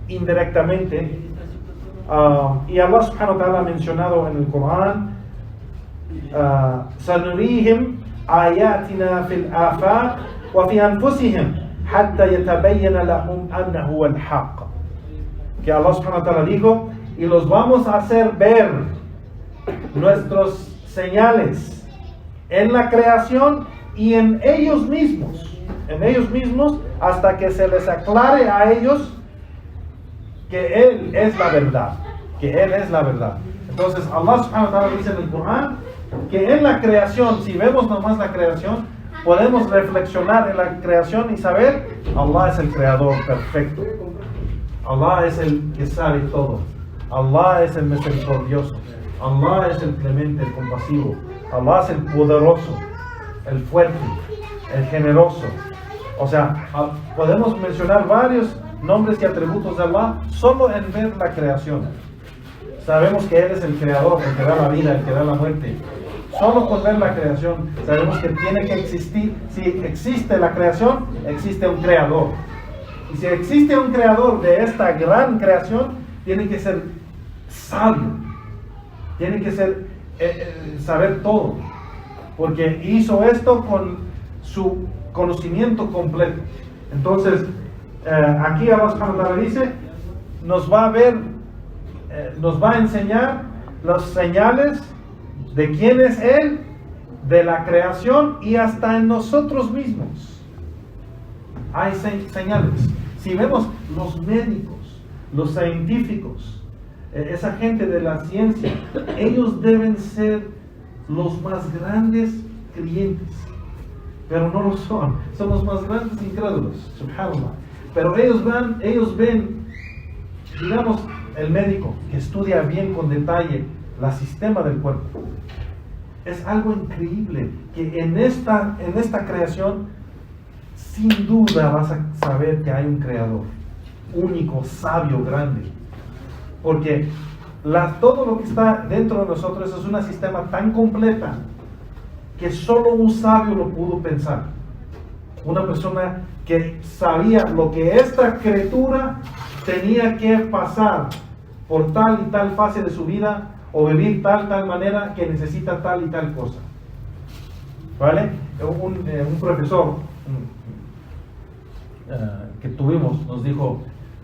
indirectamente. Y Allah subhanahu wa ta'ala ha mencionado en el Corán: "Sanurihim ayatina fil afaq wa fi anfusihim hatta yatabayyana lahum annahu al-haq." Que Allah subhanahu wa ta'ala dijo: y los vamos a hacer ver nuestros señales en la creación y en ellos mismos, hasta que se les aclare a ellos que Él es la verdad. que Él es la verdad. Entonces Allah subhanahu wa ta'ala dice en el Corán que en la creación, si vemos nomás la creación, podemos reflexionar en la creación y saber, Allah es el creador perfecto. Allah es el que sabe todo. Allah es el misericordioso. Allah es el clemente, el compasivo. Allah es el poderoso, el fuerte, el generoso. O sea, podemos mencionar varios nombres y atributos de Allah solo en ver la creación. Sabemos que Él es el creador, el que da la vida, el que da la muerte. Solo con ver la creación sabemos que tiene que existir. Si existe la creación, existe un creador. Y si existe un creador de esta gran creación, tiene que ser sabio. Tiene que ser saber todo. Porque hizo esto con su conocimiento completo. Entonces, aquí Allah subhanahu wa ta'ala dice, nos va a enseñar las señales de quién es Él, de la creación y hasta en nosotros mismos. Hay señales. Si vemos los médicos, los científicos, esa gente de la ciencia, ellos deben ser los más grandes creyentes, pero no lo son. Son los más grandes incrédulos, subhanallah. Pero ellos ven, digamos, el médico que estudia bien con detalle el sistema del cuerpo. Es algo increíble que en esta creación, sin duda vas a saber que hay un creador único, sabio, grande. Porque todo lo que está dentro de nosotros es un sistema tan completa que solo un sabio lo pudo pensar. Una persona que sabía lo que esta criatura tenía que pasar por tal y tal fase de su vida, o vivir tal manera que necesita tal y tal cosa. ¿Vale? Un profesor que tuvimos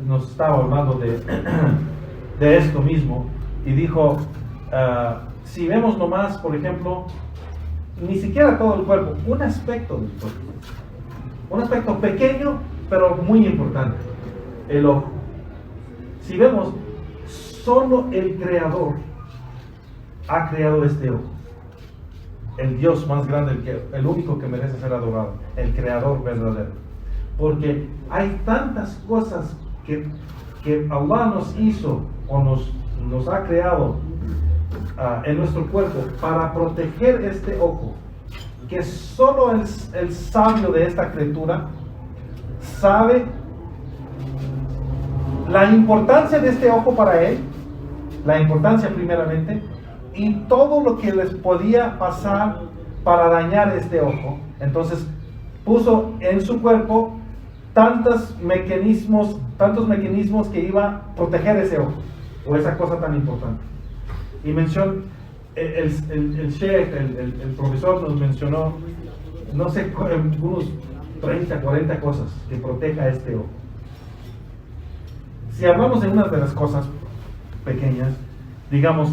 nos estaba hablando de esto mismo, y dijo, si vemos nomás, por ejemplo, ni siquiera todo el cuerpo, un aspecto del cuerpo, un aspecto pequeño pero muy importante, el ojo. Si vemos, solo el creador ha creado este ojo. El Dios más grande, el único que merece ser adorado, el creador verdadero. Porque hay tantas cosas que Allah nos hizo o nos ha creado en nuestro cuerpo para proteger este ojo, que solo el sabio de esta criatura sabe la importancia de este ojo para él, la importancia primeramente, y todo lo que les podía pasar para dañar este ojo. Entonces puso en su cuerpo tantos mecanismos que iba a proteger ese ojo o esa cosa tan importante. Y el sheikh, el profesor nos mencionó, no sé, unos 30, 40 cosas que proteja este ojo. Si hablamos de una de las cosas pequeñas, digamos,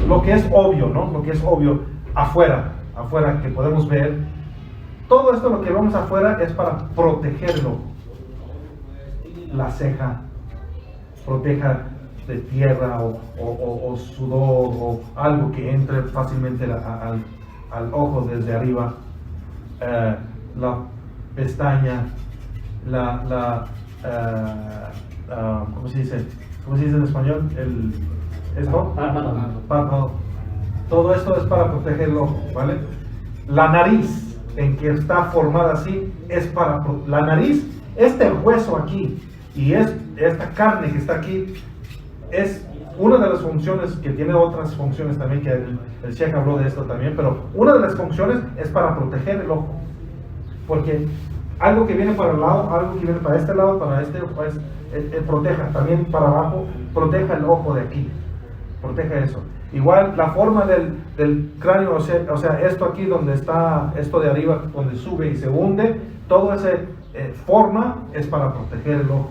lo que es obvio, ¿no? Lo que es obvio afuera que podemos ver, todo esto lo que vemos afuera es para protegerlo. La ceja, proteja de tierra o sudor o algo que entre fácilmente al ojo desde arriba, la pestaña, ¿cómo se dice? ¿Cómo se dice en español? ¿Esto? Párpado. Todo esto es para proteger el ojo, ¿vale? La nariz, en que está formada así, es para la nariz, este hueso aquí y esta carne que está aquí es una de las funciones, que tiene otras funciones también, que el Sheikh habló de esto también, pero una de las funciones es para proteger el ojo, porque algo que viene para el lado, algo que viene para este lado, para este, pues proteja, también para abajo, proteja el ojo de aquí, proteja eso. Igual la forma del cráneo, o sea, esto aquí donde está, esto de arriba, donde sube y se hunde, toda esa forma es para proteger el ojo.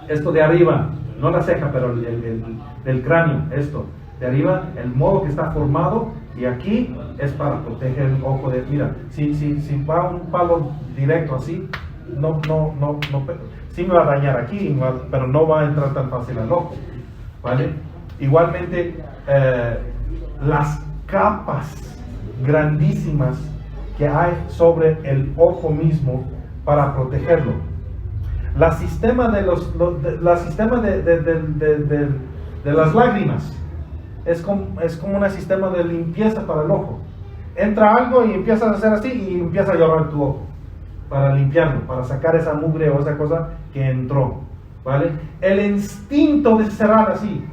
Esto de arriba, no la ceja, pero el cráneo, esto de arriba, el modo que está formado, y aquí es para proteger el ojo de, mira, si va un palo directo así, no, sí me va a dañar aquí, pero no va a entrar tan fácil al ojo, ¿vale? Igualmente, las capas grandísimas que hay sobre el ojo mismo para protegerlo. La sistema de las lágrimas es como un sistema de limpieza para el ojo. Entra algo y empiezas a hacer así y empieza a llorar tu ojo para limpiarlo, para sacar esa mugre o esa cosa que entró, ¿vale? El instinto de cerrar así,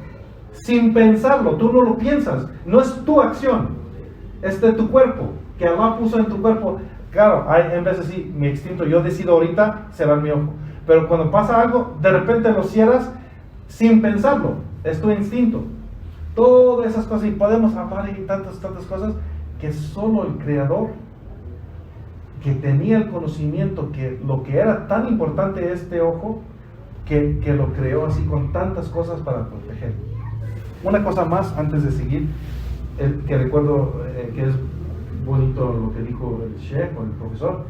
sin pensarlo, tú no lo piensas, no es tu acción, es de tu cuerpo, que Allah puso en tu cuerpo. Claro, hay en veces sí, mi instinto, yo decido ahorita cerrar mi ojo, pero cuando pasa algo, de repente lo cierras sin pensarlo, es tu instinto. Todas esas cosas, y podemos hablar de tantas cosas que solo el Creador, que tenía el conocimiento que lo que era tan importante este ojo, que lo creó así con tantas cosas para proteger. Una cosa más antes de seguir, que recuerdo que es bonito lo que dijo el Sheikh o el profesor,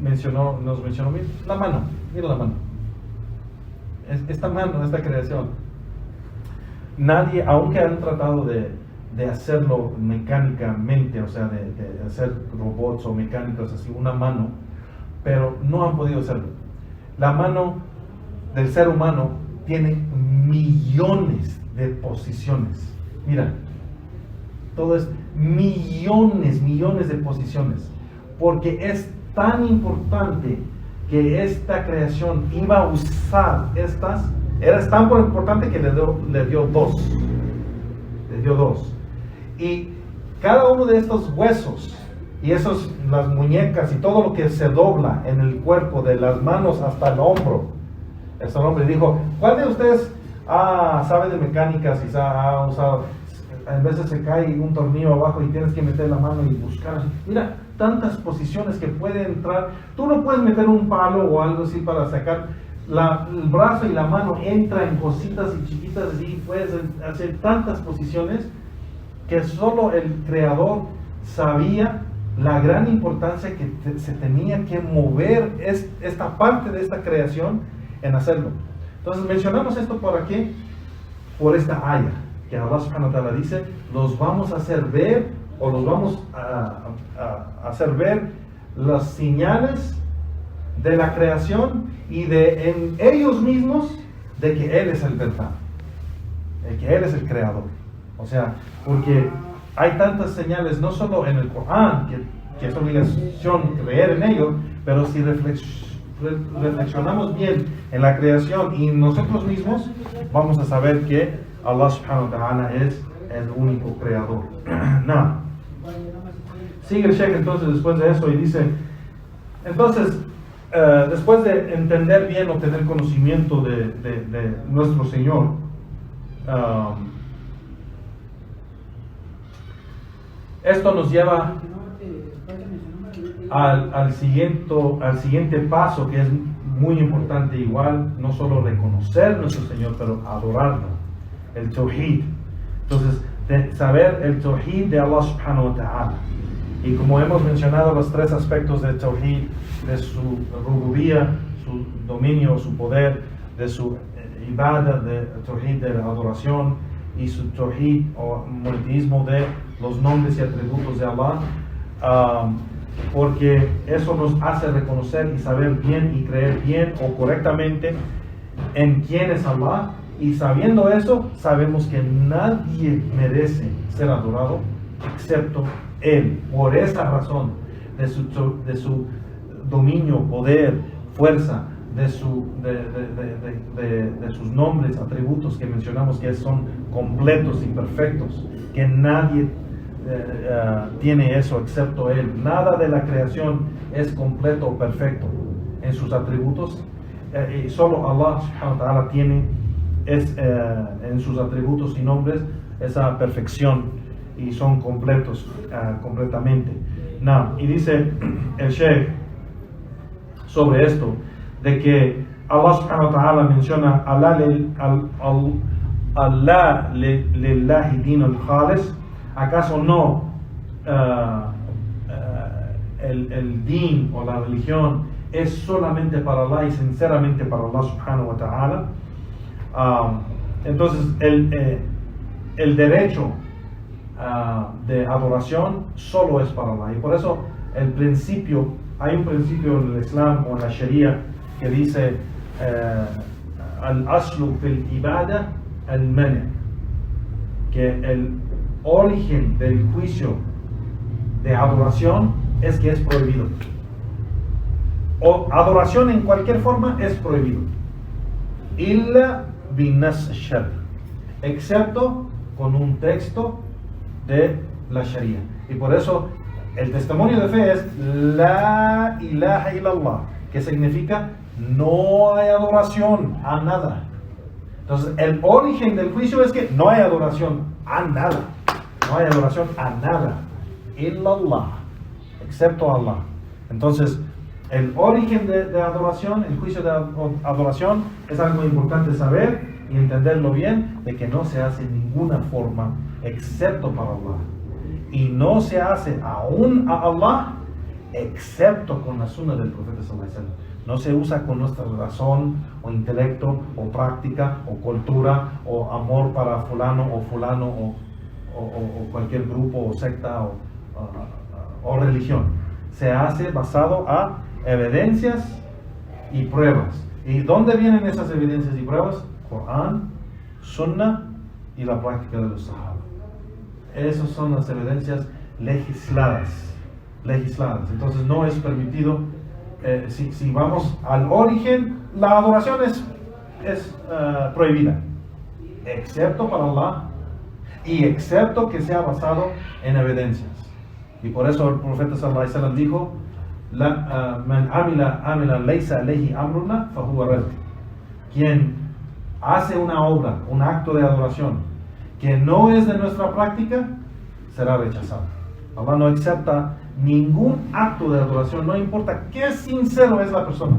nos mencionó bien, la mano, mira la mano, esta mano, esta creación. Nadie, aunque han tratado de hacerlo mecánicamente, o sea, de hacer robots o mecánicos así, una mano, pero no han podido hacerlo. La mano del ser humano tiene millones de posiciones. Mira, todo es millones de posiciones, porque es tan importante que esta creación iba a usar estas. Era tan importante que le dio dos. Y cada uno de estos huesos y las muñecas y todo lo que se dobla en el cuerpo, de las manos hasta el hombro. Este hombre dijo, ¿cuál de ustedes sabe de mecánicas y ha usado? A veces se cae un tornillo abajo y tienes que meter la mano y buscar. Mira, tantas posiciones que puede entrar. Tú no puedes meter un palo o algo así para sacar. El brazo y la mano entra en cositas y chiquitas y puedes hacer tantas posiciones que solo el Creador sabía la gran importancia que se tenía que mover esta parte de esta creación en hacerlo. Entonces mencionamos esto por aquí, por esta aya, que Allah subhanahu wa ta'ala dice, los vamos a hacer ver, o los vamos a hacer ver las señales de la creación y en ellos mismos de que Él es el verdad, de que Él es el creador. O sea, porque hay tantas señales, no solo en el Corán, que es obligación creer en ello, pero si reflexionamos bien en la creación y nosotros mismos, vamos a saber que Allah subhanahu wa ta'ala es el único creador. No. Sigue el Sheikh entonces después de eso y dice, entonces, después de entender bien o tener conocimiento de nuestro Señor, esto nos lleva al siguiente paso, que es muy importante igual, no solo reconocer a nuestro Señor, pero adorarlo, el Tawhid. Entonces, saber el Tawhid de Allah subhanahu wa ta'ala. Y como hemos mencionado los tres aspectos del Tawhid, de su rububía, su dominio, su poder, de su ibadah, de Tawhid de la adoración, y su Tawhid o monoteísmo de los nombres y atributos de Allah, porque eso nos hace reconocer y saber bien y creer bien o correctamente en quién es Allah, y sabiendo eso, sabemos que nadie merece ser adorado excepto Él. Por esa razón, de su dominio, poder, fuerza, de sus nombres, atributos que mencionamos que son completos y perfectos, que nadie tiene eso excepto Él. Nada de la creación es completo o perfecto en sus atributos, y solo Allah subhanahu wa ta'ala tiene en sus atributos y nombres esa perfección y son completos completamente. Y dice el Sheikh sobre esto, de que Allah subhanahu wa ta'ala menciona Allah lillahi dinul khalis. ¿Acaso no el din o la religión es solamente para Allah y sinceramente para Allah subhanahu wa ta'ala? Entonces el derecho de adoración solo es para Allah. Y por eso hay un principio en el Islam o en la Sharia que dice al-aslu fil ibada al-mani, que el origen del juicio de adoración es que es prohibido. O adoración en cualquier forma es prohibido. Illa binas shar, excepto con un texto de la Sharia. Y por eso el testimonio de fe es la ilaha illallah, que significa no hay adoración a nada. Entonces el origen del juicio es que no hay adoración a nada. No hay adoración a nada. Illallah, excepto a Allah. Entonces el origen de adoración, el juicio de adoración, es algo importante saber y entenderlo bien, de que no se hace en ninguna forma excepto para Allah. Y no se hace aún a Allah excepto con la sunna del profeta sallallahu alaihi wasallam. No se usa con nuestra razón o intelecto o práctica o cultura o amor para fulano o cualquier grupo o secta o religión. Se hace basado a evidencias y pruebas. ¿Y dónde vienen esas evidencias y pruebas? Corán, Sunna y la práctica de los Sahaba. Esas son las evidencias legisladas. Entonces no es permitido, si vamos al origen, la adoración es prohibida, excepto para Allah y excepto que sea basado en evidencias. Y por eso el profeta sallallahu alaihi wasallam dijo: man amila laysa alayhi amruna fahuwa rad. Quien hace una obra, un acto de adoración que no es de nuestra práctica, será rechazado. Allah no acepta ningún acto de adoración, no importa qué sincero es la persona.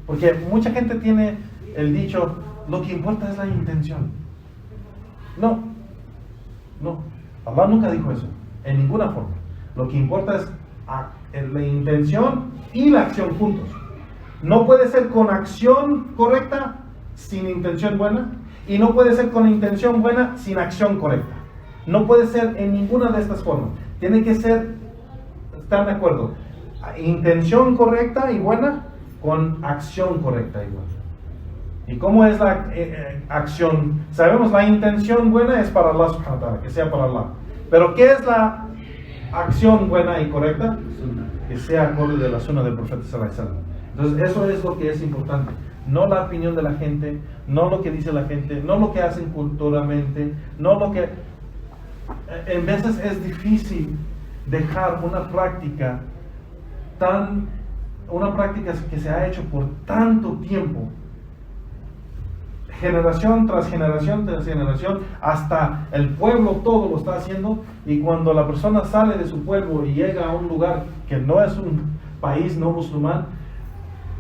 Porque mucha gente tiene el dicho: lo que importa es la intención. No, Allah nunca dijo eso, en ninguna forma. Lo que importa es la intención y la acción juntos. No puede ser con acción correcta sin intención buena, y no puede ser con intención buena sin acción correcta. No puede ser en ninguna de estas formas. Tiene que ser, ¿están de acuerdo? Intención correcta y buena con acción correcta y buena. ¿Y cómo es la acción? Sabemos, la intención buena es para Allah subhanahu wa ta'ala, que sea para Allah. Pero ¿qué es la acción buena y correcta? Que sea acorde de la sunna del profeta sallallahu alaihi wasallam. Entonces eso es lo que es importante. No la opinión de la gente, no lo que dice la gente, no lo que hacen culturalmente, no lo que... En veces es difícil dejar una práctica que se ha hecho por tanto tiempo, generación tras generación tras generación, hasta el pueblo todo lo está haciendo, y cuando la persona sale de su pueblo y llega a un lugar que no es un país no musulmán,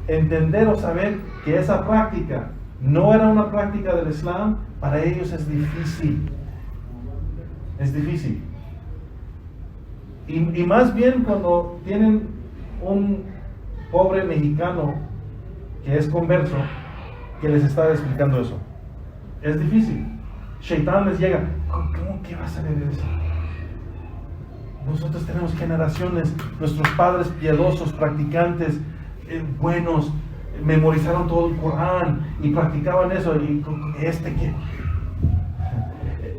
entender o saber que esa práctica no era una práctica del Islam, para ellos es difícil. Es difícil. Y más bien cuando tienen un pobre mexicano que es converso, que les está explicando eso. Es difícil. Shaitán les llega: ¿cómo que vas a ver eso? Nosotros tenemos generaciones, nuestros padres piadosos, practicantes, buenos, memorizaron todo el Corán y practicaban eso, y ¿qué?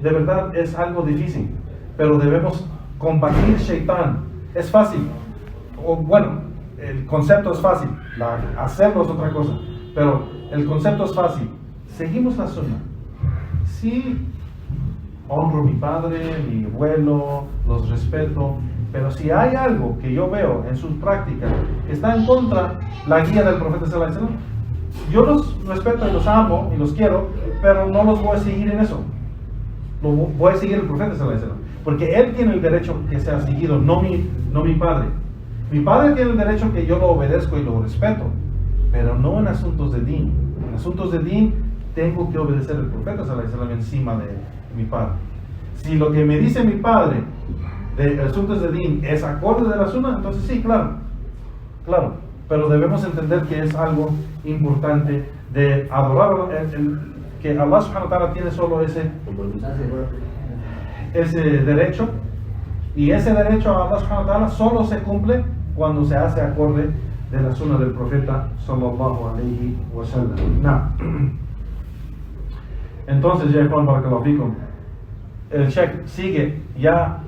De verdad es algo difícil, pero debemos combatir Shaitán. Es fácil, el concepto es fácil, hacerlo es otra cosa, pero el concepto es fácil. Seguimos la sunna. Sí, honro a mi padre, mi abuelo, los respeto, pero si hay algo que yo veo en sus prácticas que está en contra la guía del profeta sallallahu alaihi wasallam, yo los respeto y los amo y los quiero, pero no los voy a seguir en eso. Voy a seguir el profeta sallallahu alaihi wasallam, porque él tiene el derecho que sea seguido, no mi padre. Mi padre tiene el derecho que yo lo obedezco y lo respeto, pero no en asuntos de din. En asuntos de din tengo que obedecer al profeta sallallahu alaihi wasallam encima de mi padre. Si lo que me dice mi padre de asuntos de din es acorde de la sunna, entonces sí, claro, pero debemos entender que es algo importante de adorar, que Allah subhanahu wa ta'ala tiene solo ese derecho, y ese derecho a Allah subhanahu wa ta'ala solo se cumple cuando se hace acorde de la sunna del profeta sallallahu alayhi wa sallam. Entonces, ya Juan barakallahu fikum, el Sheikh sigue ya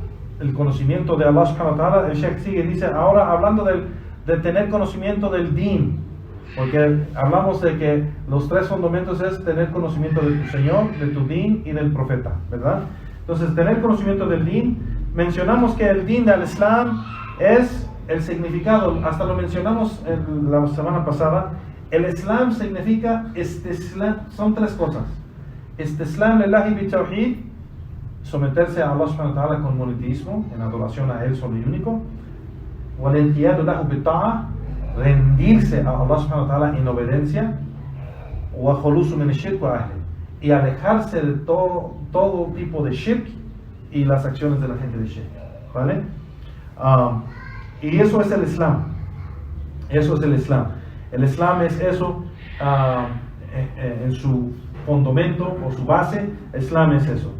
el conocimiento de Allah subhanahu wa ta'ala. El Sheikh sigue, dice, ahora hablando de tener conocimiento del din, porque hablamos de que los tres fundamentos es tener conocimiento de tu Señor, de tu din y del profeta, ¿verdad? Entonces, tener conocimiento del din, mencionamos que el din del Islam es el significado, hasta lo mencionamos la semana pasada. El Islam significa son tres cosas: istislam lillahi bi tawhid, someterse a Allah subhanahu wa ta'ala con monoteísmo, en adoración a Él solo y único; wal inqiyadu lahu bi ta'ah, rendirse a Allah subhanahu wa ta'ala en obediencia; wa khulusu min ash-shirk wa ahli, y alejarse de todo tipo de shirk y las acciones de la gente de shirk, ¿vale? Y eso es el Islam. Eso es el Islam. El Islam es eso, en su fundamento o su base. Islam es eso.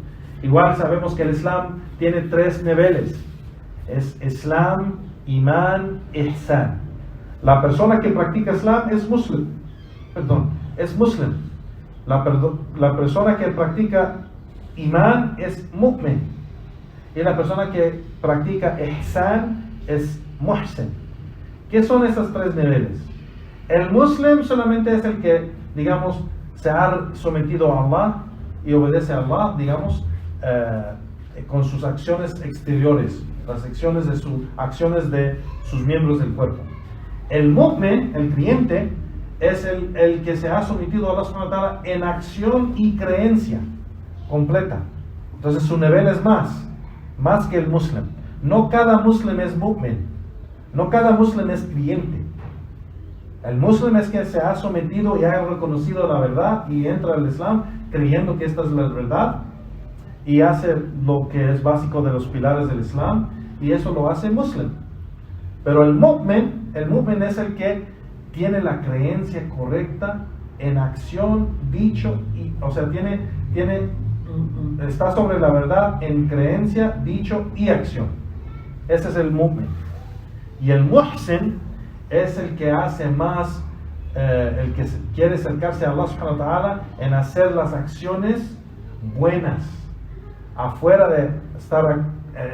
Igual sabemos que el Islam tiene tres niveles: es Islam, Imán, Ihsan. La persona que practica Islam es muslim. Es muslim. La persona que practica Imán es mu'min. Y la persona que practica Ihsan es muhsin. ¿Qué son esos tres niveles? El muslim solamente es el que, digamos, se ha sometido a Allah y obedece a Allah, digamos, con sus acciones exteriores, las acciones de sus miembros del cuerpo. El mu'min, el creyente, es el que se ha sometido a Allah subhanahu wa ta'ala en acción y creencia completa. Entonces su nivel es más que el muslim. No cada muslim es mu'min, no cada muslim es creyente. El muslim es que se ha sometido y ha reconocido la verdad y entra al Islam creyendo que esta es la verdad y hace lo que es básico de los pilares del Islam, y eso lo hace muslim. Pero el mu'min es el que tiene la creencia correcta en acción, dicho, o sea, está sobre la verdad en creencia, dicho y acción. Ese es el mu'min. Y el muhsin es el que hace más, el que quiere acercarse a Allah subhanahu wa ta'ala en hacer las acciones buenas, afuera de estar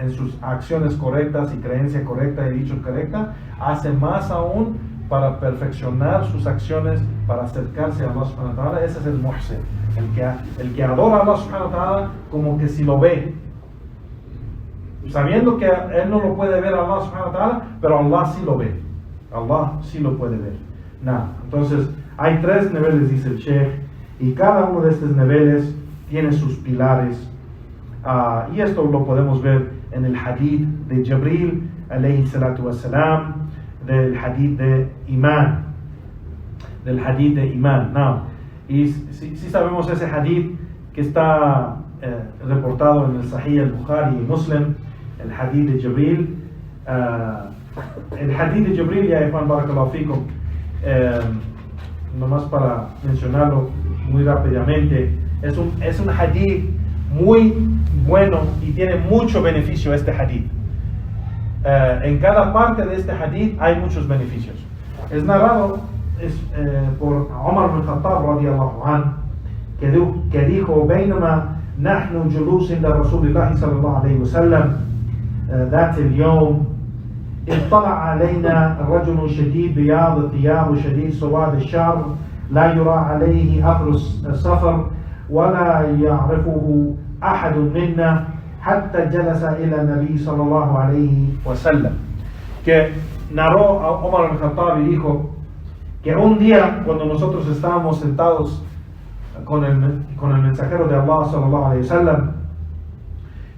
en sus acciones correctas y creencia correcta y dicho correcta, hace más aún para perfeccionar sus acciones, para acercarse a Allah subhanahu wa ta'ala. Ese es el muhsin, el que adora a Allah subhanahu wa ta'ala como que si lo ve, sabiendo que él no lo puede ver a Allah subhanahu wa ta'ala, pero Allah sí lo ve. Allah sí lo puede ver. Entonces hay tres niveles, dice el Sheikh, y cada uno de estos niveles tiene sus pilares. Y esto lo podemos ver en el hadith de Jibril alayhi salatu wassalam, del hadith de Imán, y si sabemos ese hadith que está reportado en el Sahih al-Bukhari y Muslim, el hadith de Jibril. El hadith de Jibril, ya Juan barakallahu fikum, nomás para mencionarlo muy rápidamente, es un hadith muy bueno y tiene mucho beneficio este hadith. En cada parte de este hadith hay muchos beneficios. Es narrado por Umar ibn Khattab radiyallahu anhu, que dijo: بينما نحن جلوس عند رسول الله صلى الله عليه وسلم ذات اليوم اطلع علينا رجل شديد بياض الثياب وشديد سواد الشعر لا يرى عليه أثر السفر ولا يعرفه أحد منا حتى جلس إلى النبي صلى الله عليه وسلم. Que narró a Omar al-Khattab y dijo que un día, cuando nosotros estábamos sentados con el mensajero de Allah sallallahu alayhi wasallam,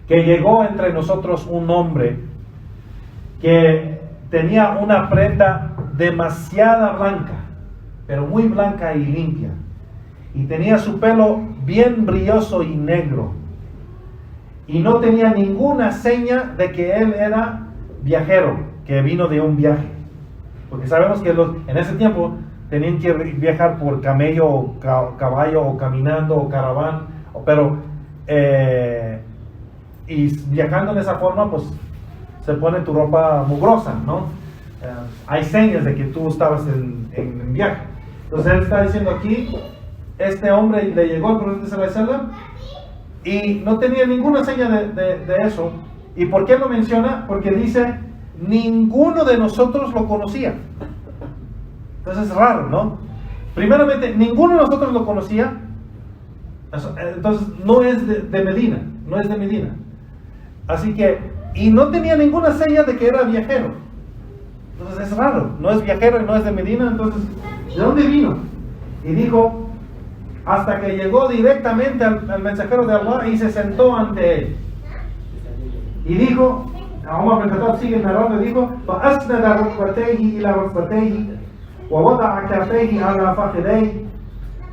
que llegó entre nosotros un hombre que tenía una prenda demasiado blanca, pero muy blanca y limpia, y tenía su pelo bien brilloso y negro, y no tenía ninguna seña de que él era viajero, que vino de un viaje, porque sabemos que en ese tiempo tenían que viajar por camello o caballo o caminando o caravana, pero y viajando en esa forma pues se pone tu ropa mugrosa, ¿no? Hay señas de que tú estabas en viaje. Entonces él está diciendo aquí, este hombre le llegó al profeta sallallahu alaihi wasallam y no tenía ninguna seña de eso. ¿Y por qué lo menciona? Porque dice, ninguno de nosotros lo conocía. Entonces es raro, ¿no? Primeramente, ninguno de nosotros lo conocía. Entonces no es de Medina, no es de Medina. Así que, y no tenía ninguna seña de que era viajero. Entonces es raro, no es viajero y no es de Medina. Entonces, ¿de dónde vino? Y dijo, hasta que llegó directamente al mensajero de Allah y se sentó ante él. Y dijo, Umar bin Khattab sigue narrando y dijo, فَأَسْنَدَ رُكْبَتَيْهِ إِلَى رُكْبَتَيْهِ وَوَضَعَ كَفَيْهِ عَلَى فَخِذَيْهِ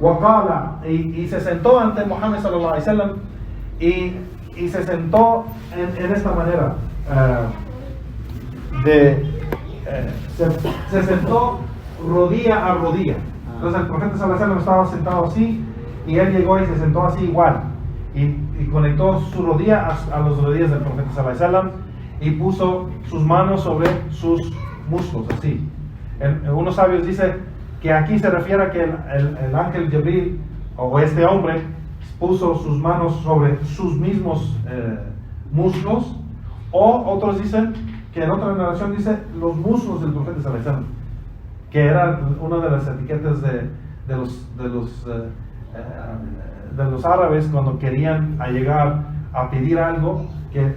وَقَالَ, y se sentó ante Muhammad sallallahu alaihi wasallam y se sentó en esta manera, se sentó rodilla a rodilla. Entonces el profeta sallallahu alaihi wasallam estaba sentado así y él llegó y se sentó así igual y conectó su rodilla a las rodillas del profeta sallallahu alaihi wasallam y puso sus manos sobre sus muslos así. Unos sabios dicen que aquí se refiere a que el ángel Jibril o este hombre puso sus manos sobre sus mismos muslos, o otros dicen que en otra narración dice los muslos del profeta sallallahu alaihi wasallam, que era una de las etiquetas de los árabes cuando querían llegar a pedir algo, que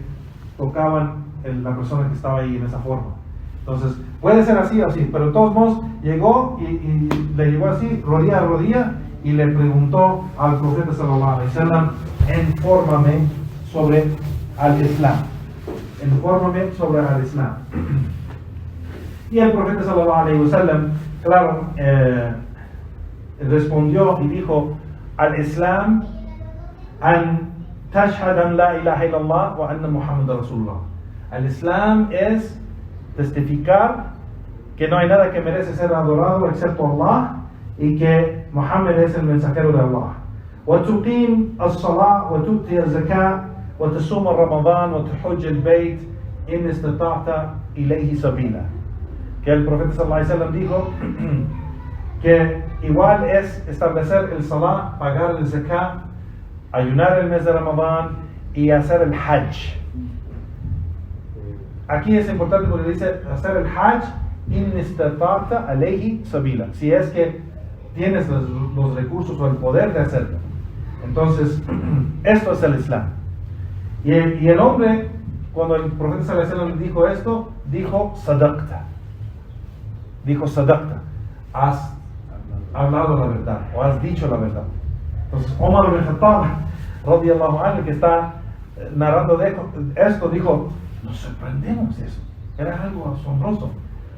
tocaban la persona que estaba ahí en esa forma. Entonces puede ser así o así, pero de todos modos llegó y le llegó así rodilla a rodilla y le preguntó al profeta sallallahu alaihi wasallam, infórmame sobre al Islam, infórmame sobre al Islam. Y el profeta sallallahu alaihi wasallam, claro, respondió y dijo, al Islam an tashhad an la ilaha illallah wa anna Muhammad Rasulullah. Al Islam es testificar que no hay nada que merece ser adorado excepto Allah y que Muhammad es el mensajero de Allah. وتقيم الصلاة وتؤتي الزكاة وتصوم رمضان وتحج البيت إن استطعت إليه سبيلا. Que el profeta sallallahu alaihi wasallam dijo que igual es establecer el salah, pagar el zakat, ayunar el mes de Ramadán y hacer el hajj. Aquí es importante porque dice hacer el hajj in istata'ta alayhi sabila, si es que tienes los recursos o el poder de hacerlo. Entonces esto es el Islam. Y el hombre, cuando el profeta sallallahu alaihi wasallam dijo esto, dijo sadaqta, has hablado la verdad o has dicho la verdad. Entonces Umar bin Khattab radiyallahu anhu, que está narrando de esto, dijo, nos sorprendemos eso, era algo asombroso.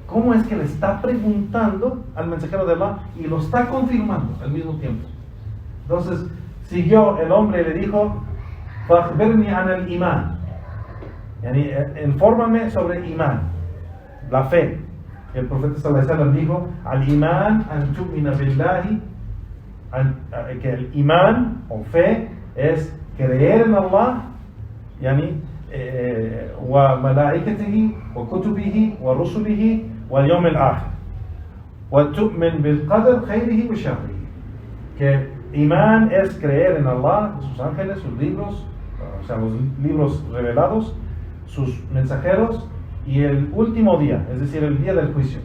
¿Cómo es que le está preguntando al mensajero de Allah y lo está confirmando al mismo tiempo? Entonces siguió el hombre y le dijo, فَأَخْبِرْنِي عَنَ الْإِيمَانِ, yani, infórmame sobre iman, la fe. El profeta sallallahu alaihi wasallam dijo, al-iman an tu'mina billahi, que el iman o fe es creer en Allah, yani, wa malaikatihi wa kutubihi wa rusulihi wal yawm al-akhir, wa tu'min bil qadar khayrihi wa sharrihi. Que iman es creer en Allah, sus ángeles, sus libros, o sea, los libros revelados, sus mensajeros y el último día, es decir, el día del juicio,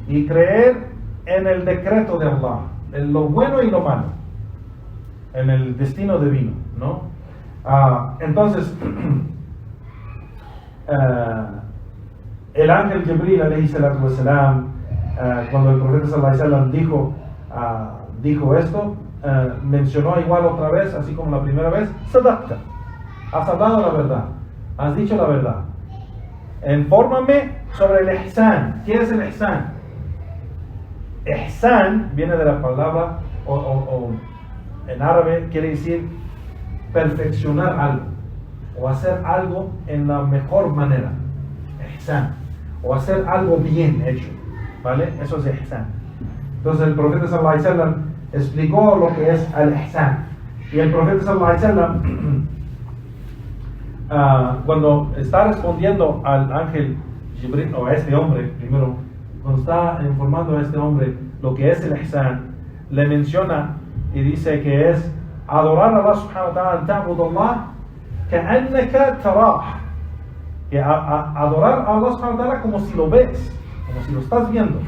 y creer en el decreto de Allah, en lo bueno y lo malo, en el destino divino, ¿no? Entonces el ángel Jibril alayhi salatu wasalam, cuando el profeta sallallahu alaihi wasallam dijo esto, mencionó igual otra vez, así como la primera vez, sadaqta, has hablado la verdad, has dicho la verdad. Infórmame sobre el ihsan. ¿Qué es el ihsan? Ihsan viene de la palabra, o en árabe quiere decir perfeccionar algo, o hacer algo en la mejor manera. Ihsan, o hacer algo bien hecho, ¿vale? Eso es ihsan. Entonces el profeta sallallahu alaihi wasallam explicó lo que es el ihsan. Y el profeta sallallahu alaihi wasallam cuando está respondiendo al ángel Jibril, o a este hombre primero, cuando está informando a este hombre lo que es el ihsan, le menciona y dice que es adorar a Allah subhanahu wa ta'ala, ta'budullah ka'annaka tarah, que adorar a Allah subhanahu wa ta'ala como si lo ves, como si lo estás viendo.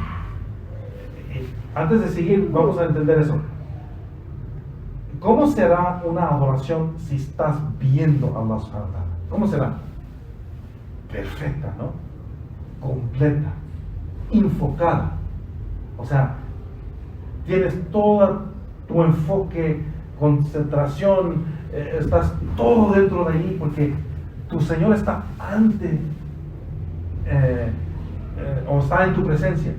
Antes de seguir, vamos a entender eso. ¿Cómo será una adoración si estás viendo a Allah subhanahu wa ta'ala? ¿Cómo será? Perfecta, ¿no? Completa, enfocada. O sea, tienes todo tu enfoque, concentración, estás todo dentro de ahí porque tu Señor está ante o está en tu presencia.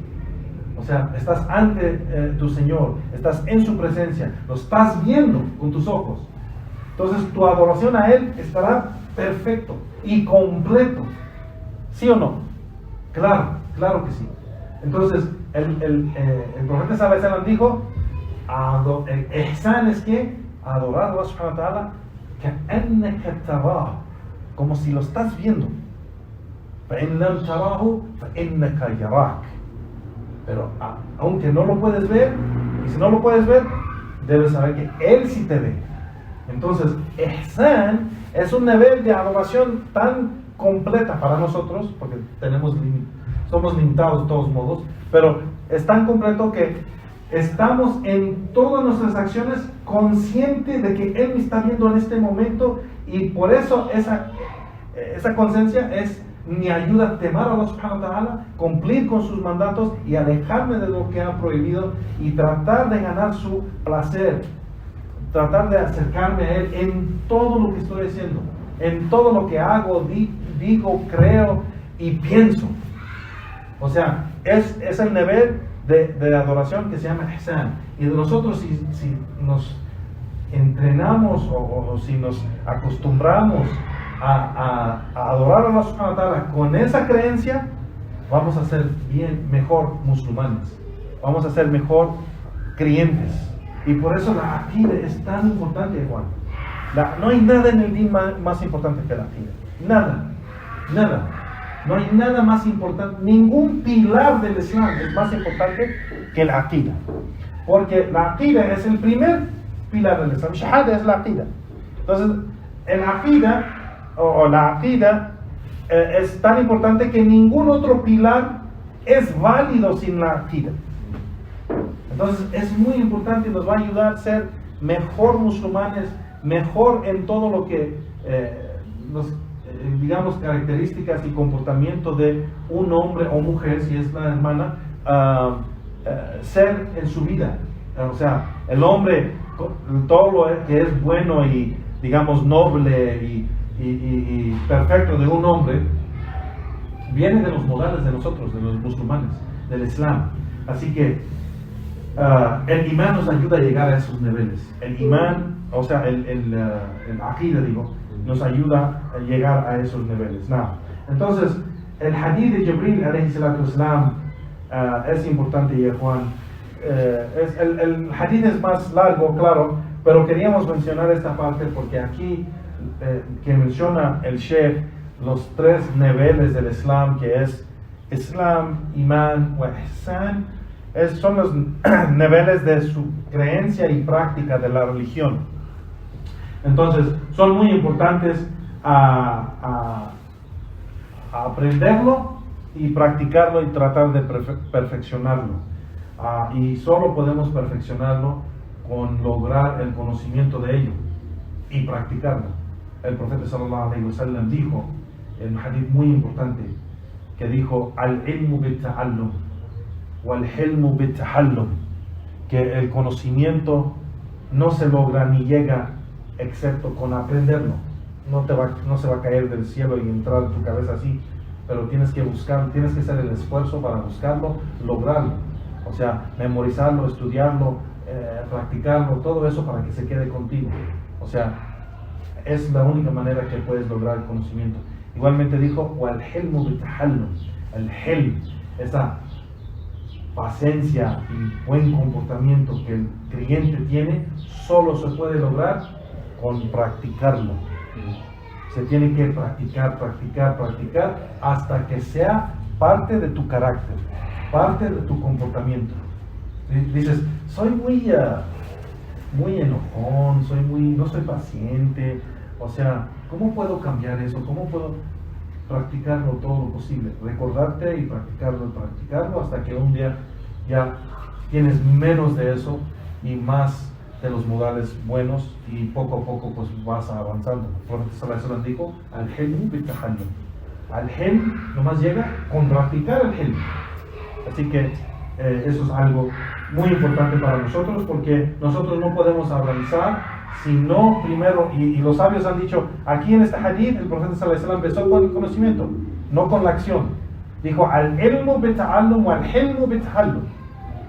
O sea, estás ante tu Señor, estás en su presencia, lo estás viendo con tus ojos. Entonces tu adoración a Él estará perfecto y completo. ¿Sí o no? Claro, claro que sí. Entonces el profeta sallallahu alaihi wasallam dijo, el ihsan es que adorar a Allah subhanahu wa ta'ala ka'annaka tarahu, como si lo estás viendo. فَإِن لَمْ تَرَاهُ فَإِنَّكَ يَرَاكَ. Pero aunque no lo puedes ver, y si no lo puedes ver, debes saber que Él sí te ve. Entonces, ihsan es un nivel de adoración tan completa para nosotros, porque somos limitados de todos modos, pero es tan completo que estamos en todas nuestras acciones conscientes de que Él me está viendo en este momento, y por eso esa conciencia me ayuda a temer a Allah subhanahu wa ta'ala, cumplir con sus mandatos y alejarme de lo que ha prohibido y tratar de ganar su placer, tratar de acercarme a Él en todo lo que estoy haciendo, en todo lo que hago, digo, creo y pienso. O sea, es el nivel de adoración que se llama ihsan. Y de nosotros, si nos entrenamos o si nos acostumbramos a adorar a Allah subhanahu wa ta'ala con esa creencia, vamos a ser mejor musulmanes, vamos a ser mejor creyentes. Y por eso la aqida es tan importante, Juan. No hay nada en el din más importante que la aqida. Nada. No hay nada más importante, ningún pilar del Islam es más importante que la aqida. Porque la aqida es el primer pilar del Islam. Shahada es la aqida. Entonces, el aqida o la aqida es tan importante que ningún otro pilar es válido sin la aqida. Entonces es muy importante y nos va a ayudar a ser mejor musulmanes, mejor en todo lo que digamos características y comportamiento de un hombre o mujer, si es la hermana, ser en su vida. O sea, el hombre, todo lo que es bueno y digamos noble y perfecto de un hombre viene de los modales de nosotros, de los musulmanes, del Islam. Así que el imán nos ayuda a llegar a esos niveles. El imán, o sea, el aqida, nos ayuda a llegar a esos niveles. Entonces, el hadith de Jibril alayhi salatu wasalam es importante, y Juan. El hadith es más largo, claro, pero queríamos mencionar esta parte porque aquí que menciona el Sheikh los tres niveles del Islam, que es Islam, Imán o Ihsan, son los niveles de su creencia y práctica de la religión. Entonces son muy importantes a aprenderlo y practicarlo y tratar de perfeccionarlo. Y solo podemos perfeccionarlo con lograr el conocimiento de ello y practicarlo. El profeta sallallahu alaihi wasallam dijo en un hadith muy importante, que dijo: al-ilmu bit-ta'allum wal-hilmu bit-tahallum, que el conocimiento no se logra ni llega excepto con aprenderlo. No se va a caer del cielo y entrar en tu cabeza así, pero tienes que buscar, tienes que hacer el esfuerzo para buscarlo, lograrlo. O sea, memorizarlo, estudiarlo, practicarlo, todo eso para que se quede contigo. O sea, es la única manera que puedes lograr el conocimiento. Igualmente dijo: wal hilmu bitahallum, el hilm, esa paciencia y buen comportamiento que el creyente tiene, solo se puede lograr con practicarlo. Se tiene que practicar hasta que sea parte de tu carácter, parte de tu comportamiento. Dices, soy muy enojón, no soy paciente. O sea, ¿cómo puedo cambiar eso? ¿Cómo puedo practicarlo todo lo posible? Recordarte y practicarlo hasta que un día ya tienes menos de eso y más de los modales buenos, y poco a poco pues vas avanzando. El profeta sallallahu alaihi wasallam dijo, al-hilmu bit-tahallum. Al hilm nomás llega con practicar el hilm. Así que eso es algo muy importante para nosotros, porque nosotros no podemos avanzar si no primero, y los sabios han dicho, aquí en este hadith el profeta sallallahu alaihi wasallam empezó con el conocimiento, no con la acción. Dijo, al-ilmu bit-ta'allum o al-hilmu bit-tahallum.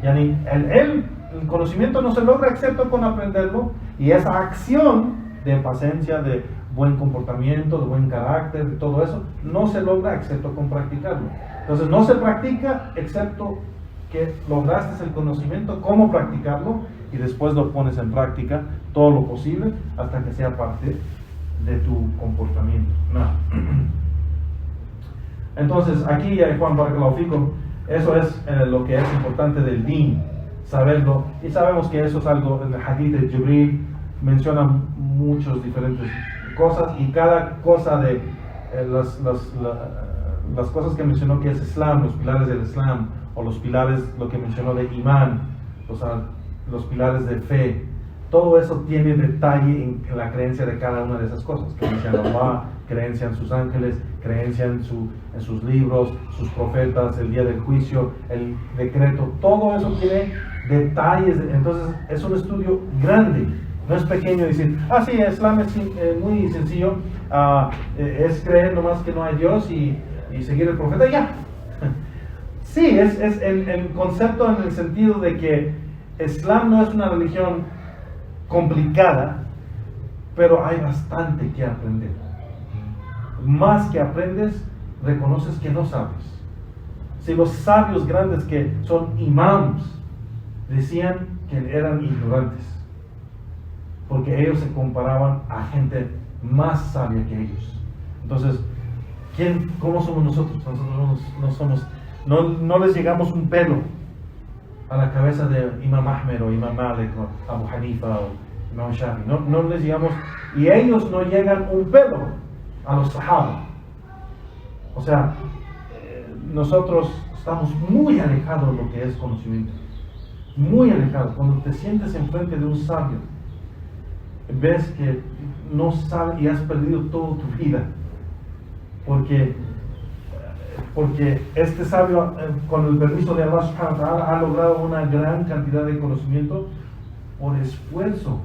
Yani, el conocimiento no se logra excepto con aprenderlo, y esa acción de paciencia, de buen comportamiento, de buen carácter, de todo eso, no se logra excepto con practicarlo. Entonces no se practica excepto que lograste el conocimiento, cómo practicarlo, y después lo pones en práctica todo lo posible hasta que sea parte de tu comportamiento. No. Entonces aquí, Juan Barakallahu Fikum, eso es lo que es importante del din, saberlo, y sabemos que eso es algo, en el hadith de Jibril menciona muchas diferentes cosas, y cada cosa de las cosas que mencionó que es Islam, los pilares del Islam, o los pilares, lo que mencionó de imán, los pilares de fe, todo eso tiene detalle en la creencia de cada una de esas cosas. Creencia en Allah, creencia en sus ángeles, creencia en sus libros, sus profetas, el día del juicio, el decreto, todo eso tiene detalles. Entonces es un estudio grande, no es pequeño decir, sí, el Islam es muy sencillo, es creer nomás que no hay Dios y seguir el profeta y ya. Sí, es el concepto en el sentido de que Islam no es una religión complicada, pero hay bastante que aprender. Más que aprendes, reconoces que no sabes. Si los sabios grandes que son imams decían que eran ignorantes, porque ellos se comparaban a gente más sabia que ellos. Entonces, ¿cómo somos nosotros? Nosotros no les llegamos un pelo a la cabeza de Imam Ahmed o Imam Malik o Abu Hanifa o Imam Shafi. No les llegamos, y ellos no llegan un pelo a los Sahaba. O sea, nosotros estamos muy alejados de lo que es conocimiento, muy alejados. Cuando te sientes enfrente de un sabio, ves que no sabes y has perdido toda tu vida, porque este sabio, con el permiso de Allah subhanahu wa ta'ala, ha logrado una gran cantidad de conocimiento por esfuerzo,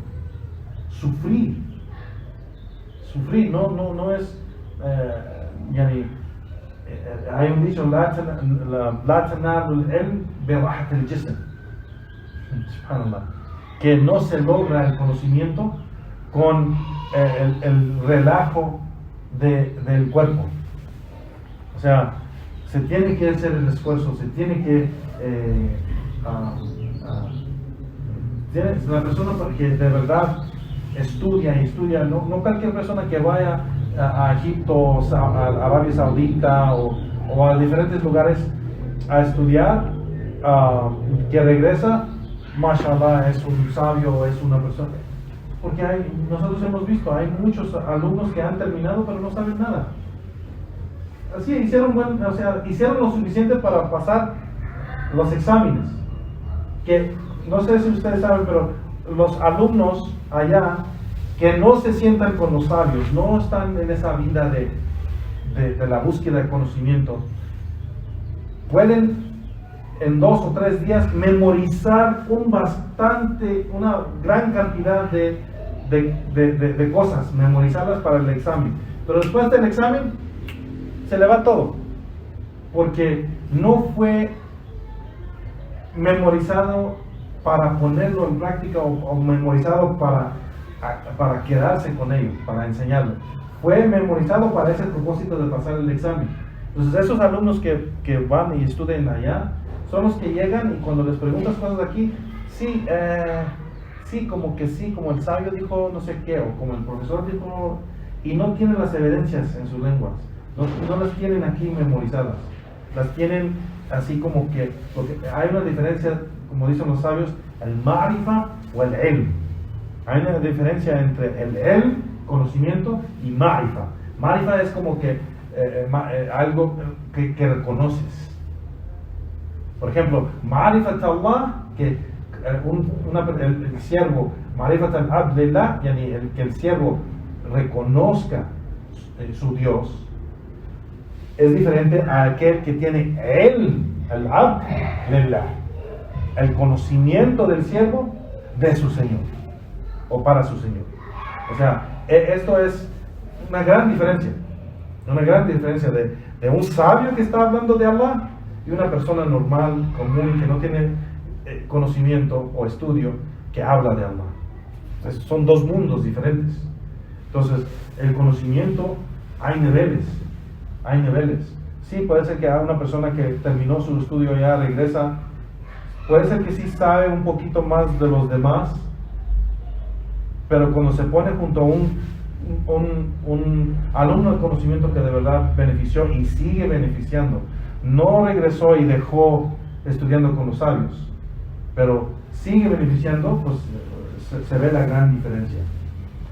sufrir, no es hay un dicho, la tanalul ilm bi rahat al jism, subhanallah, que no se logra el conocimiento con el relajo del cuerpo. O sea, se tiene que hacer el esfuerzo, se tiene que la persona que de verdad estudia, no cualquier persona que vaya a Egipto, a Arabia Saudita o a diferentes lugares a estudiar, que regresa, mashallah, es un sabio, es una persona. Porque nosotros hemos visto, hay muchos alumnos que han terminado pero no saben nada. Así hicieron lo suficiente para pasar los exámenes, que no sé si ustedes saben, pero los alumnos allá que no se sientan con los sabios, no están en esa vida de la búsqueda de conocimiento, pueden en 2 o 3 días memorizar una gran cantidad de cosas, memorizarlas para el examen, pero después del examen se le va todo, porque no fue memorizado para ponerlo en práctica o memorizado para quedarse con ello, para enseñarlo. Fue memorizado para ese propósito de pasar el examen. Entonces esos alumnos que van y estudian allá son los que llegan y cuando les preguntas cosas aquí, sí, como que sí, como el sabio dijo no sé qué, o como el profesor dijo, y no tienen las evidencias en sus lenguas, no las tienen aquí memorizadas, las tienen así como que, porque hay una diferencia, como dicen los sabios, el marifa o el ilm. Hay una diferencia entre el ilm, conocimiento, y marifa. Marifa es como que algo que reconoces. Por ejemplo, marifat Allah, que el siervo, marifat al-abd lillah, yani que el siervo reconozca su Dios, es diferente a aquel que tiene el abd lillah, el conocimiento del siervo de su Señor, o para su Señor. O sea, esto es una gran diferencia de un sabio que está hablando de Allah y una persona normal, común, que no tiene conocimiento o estudio, que habla de Allah. Entonces, son dos mundos diferentes. Entonces, el conocimiento, hay niveles. Sí, puede ser que haya una persona que terminó su estudio ya regresa, puede ser que sí sabe un poquito más de los demás, pero cuando se pone junto a un alumno de conocimiento que de verdad benefició y sigue beneficiando, no regresó y dejó estudiando con los sabios, pero sigue beneficiando, pues se ve la gran diferencia.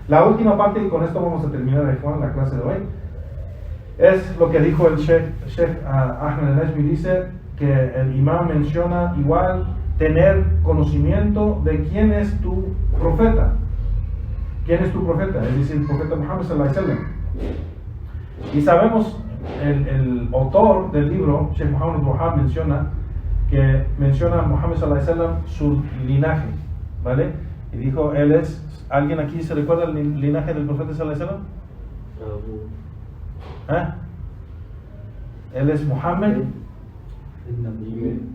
La última parte, y con esto vamos a terminar Juan, la clase de hoy, es lo que dijo el Sheikh Ahmed al-Najmi. Dice que el imam menciona igual tener conocimiento de quién es tu profeta. ¿Quién es tu profeta? Es decir, el profeta Muhammad sallallahu alaihi wasallam. Y sabemos, el autor del libro, Sheikh Muhammad Wahab, menciona a Muhammad sallallahu alaihi wasallam su linaje, ¿vale? Y dijo, él es, ¿alguien aquí se recuerda el linaje del profeta sallallahu alaihi wasallam? Él es Muhammad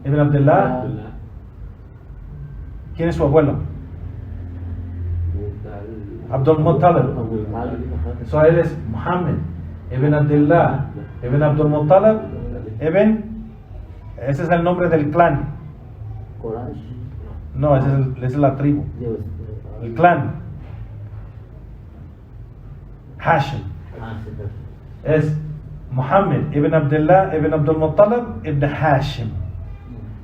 ibn Abdullah. ¿Quién es su abuelo? Abdul Muttalib. So él es Muhammad ibn Abdullah ibn Abdul Muttalib ese es el nombre del clan. No, esa es la tribu. El clan Hashim es Muhammad ibn Abdullah ibn Abdul Muttalib ibn Hashim.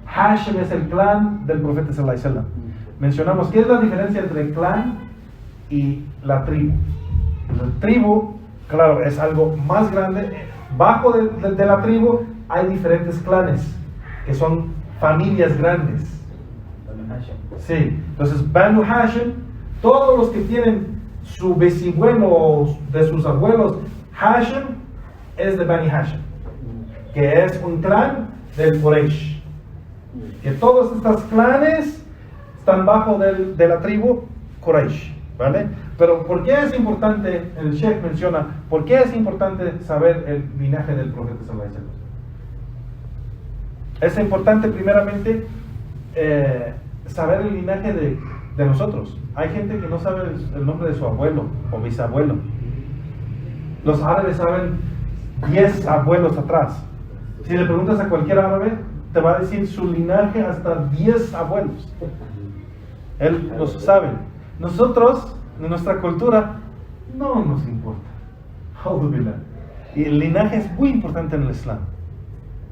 Hashim es el clan del profeta sallallahu alaihi wasallam. Mencionamos qué es la diferencia entre el clan y la tribu. La tribu, claro, es algo más grande. Bajo de la tribu hay diferentes clanes que son familias grandes. Sí, entonces Banu Hashim, todos los que tienen su bisabuelo de sus abuelos Hashim, es de Bani Hashim, que es un clan del Quraysh. Que todos estos clanes están bajo de la tribu Quraysh, ¿vale? Pero ¿por qué es importante? El Sheikh menciona, ¿por qué es importante saber el linaje del profeta sallallahu alaihi wasallam? Es importante primeramente saber el linaje de nosotros. Hay gente que no sabe el nombre de su abuelo o bisabuelo. Los árabes saben 10 abuelos atrás. Si le preguntas a cualquier árabe, te va a decir su linaje hasta 10 abuelos. Él los sabe. Nosotros, en nuestra cultura, no nos importa. Y el linaje es muy importante en el Islam.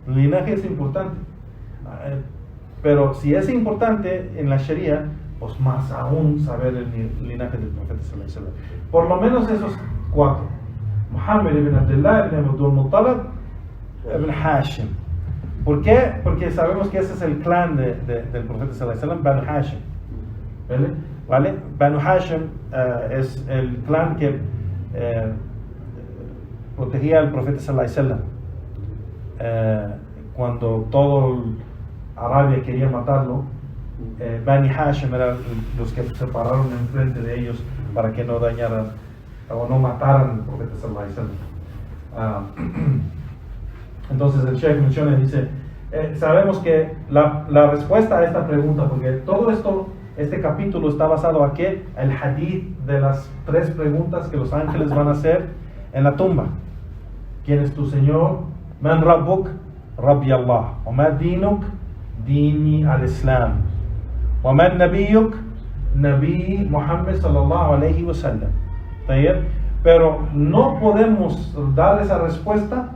El linaje es importante. Pero si es importante en la Sharia, pues más aún saber el linaje del profeta sallallahu alaihi wasallam. Por lo menos esos 4. Muhammad ibn Abdullah ibn Abdul Muttalib ibn Hashim. ¿Por qué? Porque sabemos que ese es el clan del profeta sallallahu alaihi wasallam, Banu Hashim. ¿Vale? Banu Hashim es el clan que protegía al profeta sallallahu alaihi wasallam. Cuando todo Arabia quería matarlo, Bani Hashim eran los que se pararon enfrente de ellos para que no dañaran o no mataran al profeta sallallahu alaihi wasallam. Entonces el Sheikh menciona y dice, sabemos que la respuesta a esta pregunta, porque todo este capítulo está basado aquí, el hadith de las 3 preguntas que los ángeles van a hacer en la tumba. ¿Quién es tu Señor? Man Rabbuk? Rabbi Allah. O ma dinuk? dini al-Islam. Wa man nabiyuk, Nabi Muhammad sallallahu alayhi wa sallam. Pero no podemos dar esa respuesta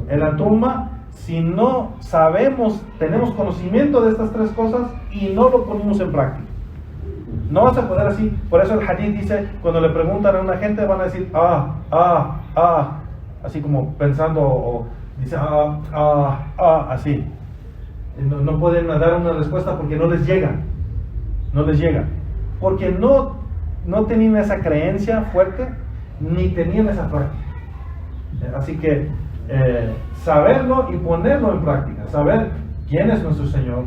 en la tumba si no sabemos, tenemos conocimiento de estas tres cosas y no lo ponemos en práctica. No vas a poder así. Por eso el hadith dice, cuando le preguntan a una gente van a decir así como pensando, o dice así. No pueden dar una respuesta porque no les llega. Porque no tenían esa creencia fuerte ni tenían esa práctica. Así que saberlo y ponerlo en práctica, saber quién es nuestro Señor,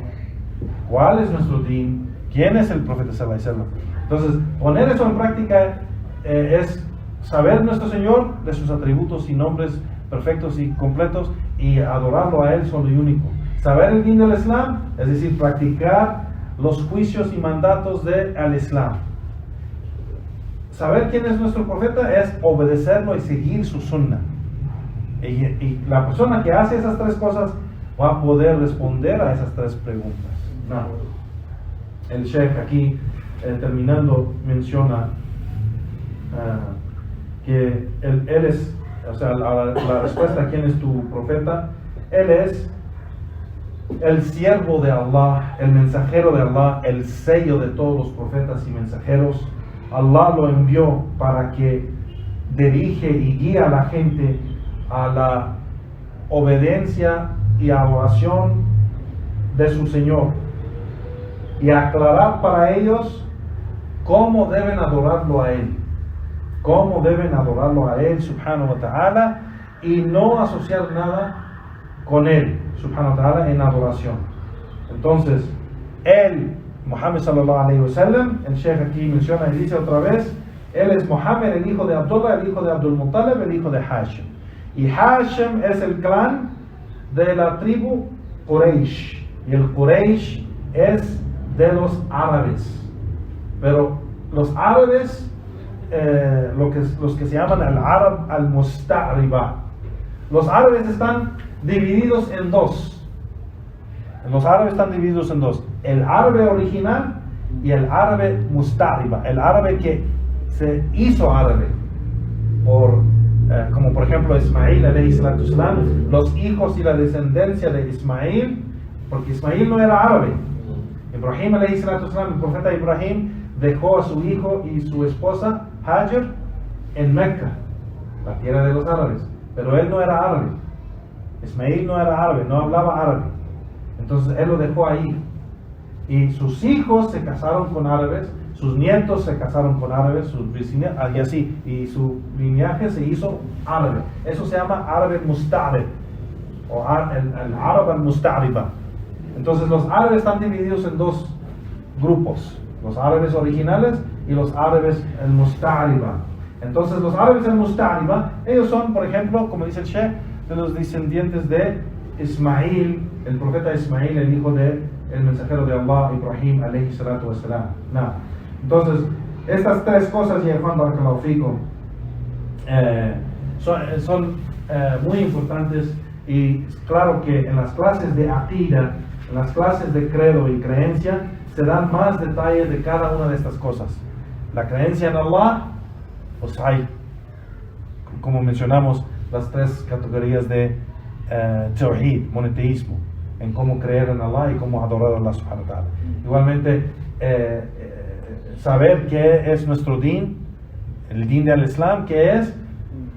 cuál es nuestro din, quién es el profeta sallallahu alaihi wasallam. Entonces, poner eso en práctica es saber nuestro Señor, de sus atributos y nombres perfectos y completos, y adorarlo a Él solo y único. Saber el din del Islam, es decir, practicar los juicios y mandatos del Islam. Saber quién es nuestro profeta es obedecerlo y seguir su sunnah. Y la persona que hace esas tres cosas va a poder responder a esas tres preguntas. No. El Sheikh aquí, terminando, menciona que él es, o sea, la respuesta a quién es tu profeta, él es el siervo de Allah, el mensajero de Allah, el sello de todos los profetas y mensajeros. Allah lo envió para que dirige y guíe a la gente a la obediencia y adoración de su Señor, y aclarar para ellos cómo deben adorarlo a Él, subhanahu wa ta'ala, y no asociar nada con Él, subhanahu wa ta'ala, en adoración. Entonces, Él, Muhammad sallallahu alayhi wa sallam, el Sheikh aquí menciona y dice otra vez, Él es Muhammad, el hijo de Abdullah, el hijo de Abdul Muttalib, el hijo de Hashim. Y Hashim es el clan de la tribu Quraysh, y el Quraysh es de los árabes. Pero los árabes, los que se llaman al Arab al-Musta'riba, los árabes están divididos en dos. El árabe original y el árabe Musta'riba, el árabe que se hizo árabe como por ejemplo Ismail alayhi salatu salam, los hijos y la descendencia de Ismail, porque Ismail no era árabe. Ibrahim alayhi salatu salam, el profeta Ibrahim, dejó a su hijo y su esposa Hajar en Mecca, la tierra de los árabes, pero él no era árabe. Ismail no era árabe, no hablaba árabe. Entonces él lo dejó ahí, y sus hijos se casaron con árabes, sus nietos se casaron con árabes, sus vecinos, y así, y su linaje se hizo árabe. Eso se llama árabe musta'rib, o el árabe al-musta'riba. Entonces los árabes están divididos en dos grupos, los árabes originales y los árabes al-musta'riba. Entonces los árabes al-musta'riba, ellos son, por ejemplo, como dice el Sheikh, de los descendientes de Ismail, el profeta Ismail, el hijo de el mensajero de Allah, Ibrahim alayhi salatu wasalam. Entonces, estas tres cosas, ya Juan barakallahu fikum, son muy importantes, y claro que en las clases de aqida, en las clases de credo y creencia, se dan más detalles de cada una de estas cosas. La creencia en Allah, pues hay, como mencionamos, las tres categorías de tawhid, monoteísmo, en cómo creer en Allah y cómo adorar a Allah subhanahu wa ta'ala. Igualmente, saber qué es nuestro din, el din del Islam, qué es,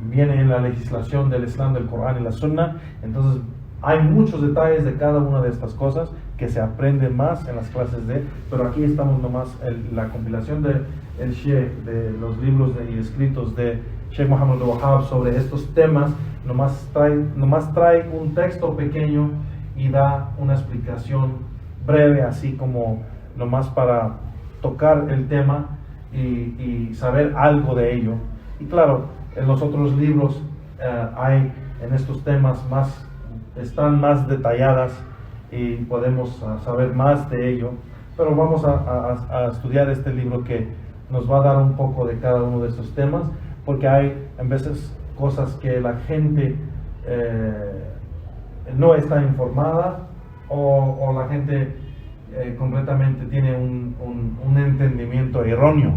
viene en la legislación del Islam, del Corán y la Sunna. Entonces hay muchos detalles de cada una de estas cosas que se aprenden más en las clases pero aquí estamos nomás, la compilación de el Sheikh, de los libros y escritos de Sheikh Muhammad al-Wahhab sobre estos temas, nomás trae un texto pequeño y da una explicación breve, así como nomás para tocar el tema y saber algo de ello. Y claro, en los otros libros hay en estos temas están más detalladas y podemos saber más de ello, pero vamos a estudiar este libro que nos va a dar un poco de cada uno de estos temas, porque hay en veces cosas que la gente no está informada o la gente completamente tiene un entendimiento erróneo.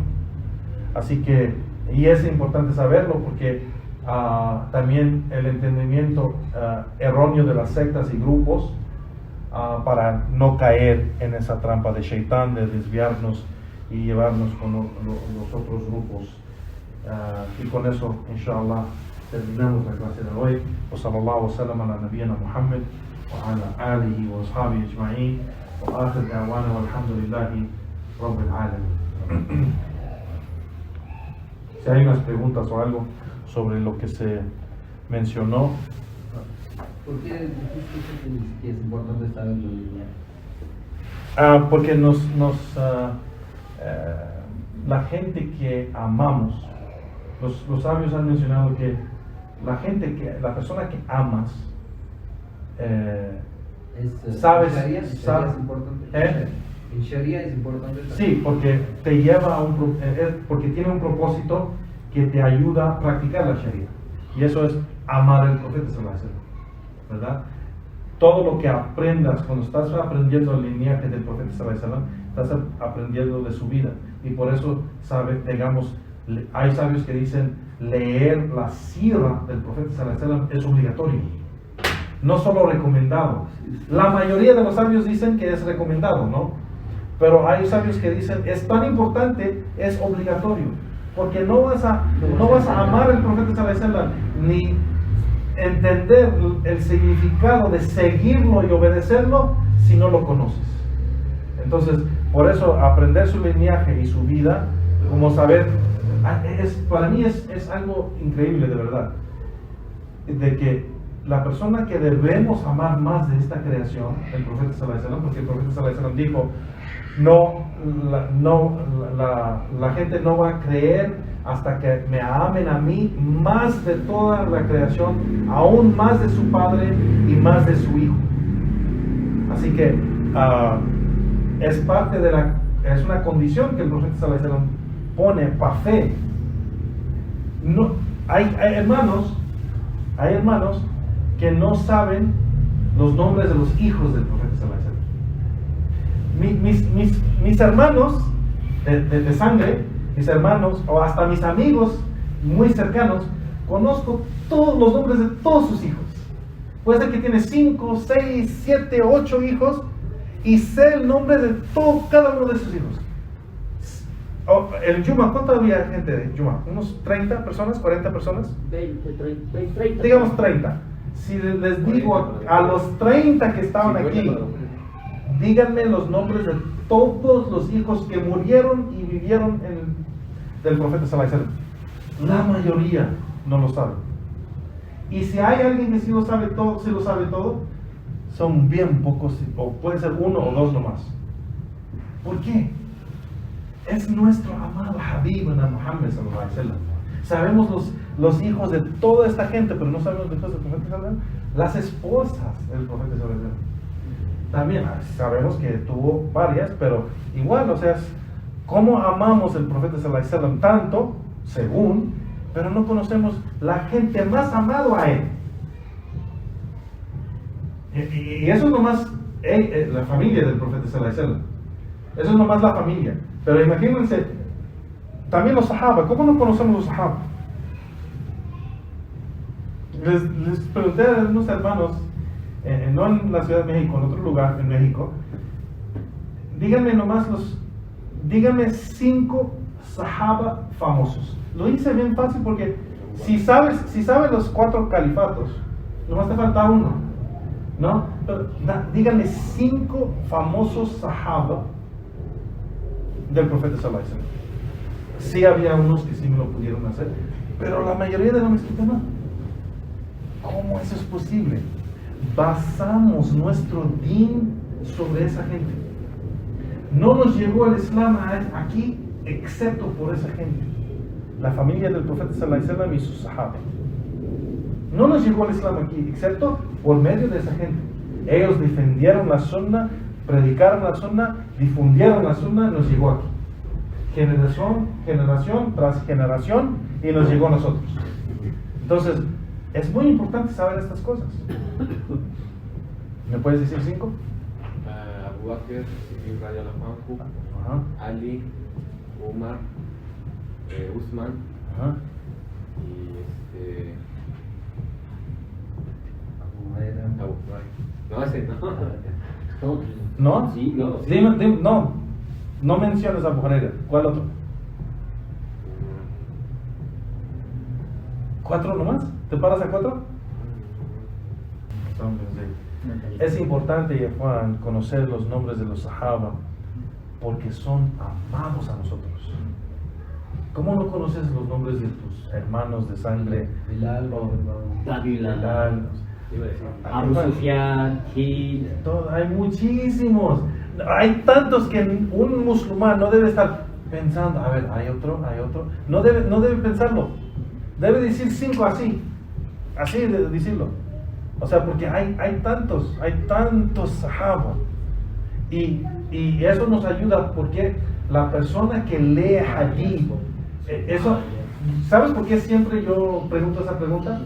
Así que, y es importante saberlo porque también el entendimiento erróneo de las sectas y grupos, para no caer en esa trampa de Shaitán, de desviarnos y llevarnos con los otros grupos. Y con eso, inshallah, terminamos la clase de hoy. Wa sallallahu wa sallam ala nabiyyina Muhammad wa ala alihi wa ashabihi ajma'in wa akhir da'wana walhamdulillahi rabbil alamin. Si hay unas preguntas o algo sobre lo que se mencionó. ¿Por qué dijiste que es importante estar en la línea? Porque la gente que amamos, los sabios han mencionado que la persona que amas, sabes, ¿En Sharia es importante? ¿En Sharia es importante? Sí, porque te lleva porque tiene un propósito que te ayuda a practicar la Sharia, y eso es amar al profeta sallallahu alaihi wasallam, ¿verdad? Todo lo que aprendas cuando estás aprendiendo el linaje del profeta sallallahu alaihi wasallam, estás aprendiendo de su vida, y por eso hay sabios que dicen leer la sira del profeta sallallahu alaihi wasallam es obligatorio, no solo recomendado. La mayoría de los sabios dicen que es recomendado, ¿no? Pero hay sabios que dicen es tan importante, es obligatorio, porque no vas a amar al profeta sallallahu alaihi wasallam ni entender el significado de seguirlo y obedecerlo si no lo conoces. Entonces, por eso aprender su linaje y su vida, como saber, para mí es algo increíble, de verdad, de que la persona que debemos amar más de esta creación, el profeta sallallahu alaihi wasallam, porque el profeta sallallahu alaihi wasallam dijo, la gente no va a creer hasta que me amen a mí más de toda la creación, aún más de su padre y más de su hijo. Así que es parte es una condición que el profeta sallallahu alaihi wasallam pone para fe. No, hay hermanos que no saben los nombres de los hijos del profeta sallallahu alaihi wasallam. Mis hermanos de sangre, mis hermanos o hasta mis amigos muy cercanos, conozco todos los nombres de todos sus hijos. Puede ser que tiene 5, 6, 7, 8 hijos y sé el nombre de cada uno de sus hijos. El Yuma, ¿cuánto había gente de Yuma? ¿Unos 30 personas, 40 personas? 20, 30. Digamos 30. Si les digo a los 30 que estaban aquí, díganme los nombres de todos los hijos que murieron y vivieron del profeta sallallahu alaihi wasallam. La mayoría no lo sabe. Y si hay alguien que sí lo sabe todo, son bien pocos, o puede ser uno o dos nomás. ¿Por qué? Es nuestro amado Habib Muhammad sallallahu alaihi wasallam. Sabemos los hijos de toda esta gente, pero no sabemos los hijos del profeta sallallahu alaihi wasallam. Las esposas del profeta sallallahu alaihi wasallam. También sabemos que tuvo varias, pero igual, o sea, ¿cómo amamos al profeta sallallahu alaihi wasallam tanto, según, pero no conocemos la gente más amado a él? Y eso es nomás la familia del profeta sallallahu alaihi wasallam. Eso es nomás la familia. Pero imagínense, también los sahaba. ¿Cómo no conocemos los sahaba? Les pregunté a unos hermanos, no en la Ciudad de México, en otro lugar en México, díganme 5 sahaba famosos. Lo hice bien fácil porque si sabes los 4 califatos, nomás te falta uno, ¿no? Pero díganme 5 famosos sahaba del profeta sallallahu alaihi wasallam. Sí había unos que sí me lo pudieron hacer, pero la mayoría de la mezquita no. ¿Cómo eso es posible? Basamos nuestro din sobre esa gente. No nos llegó el Islam aquí excepto por esa gente, la familia del profeta sallallahu alaihi wasallam y sus sahaba. No nos llegó el Islam aquí excepto por medio de esa gente. Ellos defendieron la sunna, predicaron la sunna, difundieron la sunna, nos llegó aquí. Generación tras generación, y nos llegó a nosotros. Entonces, es muy importante saber estas cosas. ¿Me puedes decir 5? Abu Bakr, Siddiq radiyallahu anhu, Ajá. Ali, Umar, Usman Ajá. y Abu Huraira. Abu Bakr. No, ese no. Todos. ¿No? Sí, no. No menciones a Abu Huraira. ¿Cuál otro? 4 nomás. ¿Te paras a 4? Es importante, Juan, conocer los nombres de los sahaba porque son amados a nosotros. ¿Cómo no conoces los nombres de tus hermanos de sangre? Bilal, Davila, Bilal, Iba a decir. Abu Sufyan, Hind. hay muchísimos. Hay tantos que un musulmán no debe estar pensando, a ver, hay otro. No debe pensarlo. Debe decir 5 así de decirlo. O sea, porque hay tantos sahaba. Y eso nos ayuda porque la persona que lee hadith, eso, ¿sabes por qué siempre yo pregunto esa pregunta?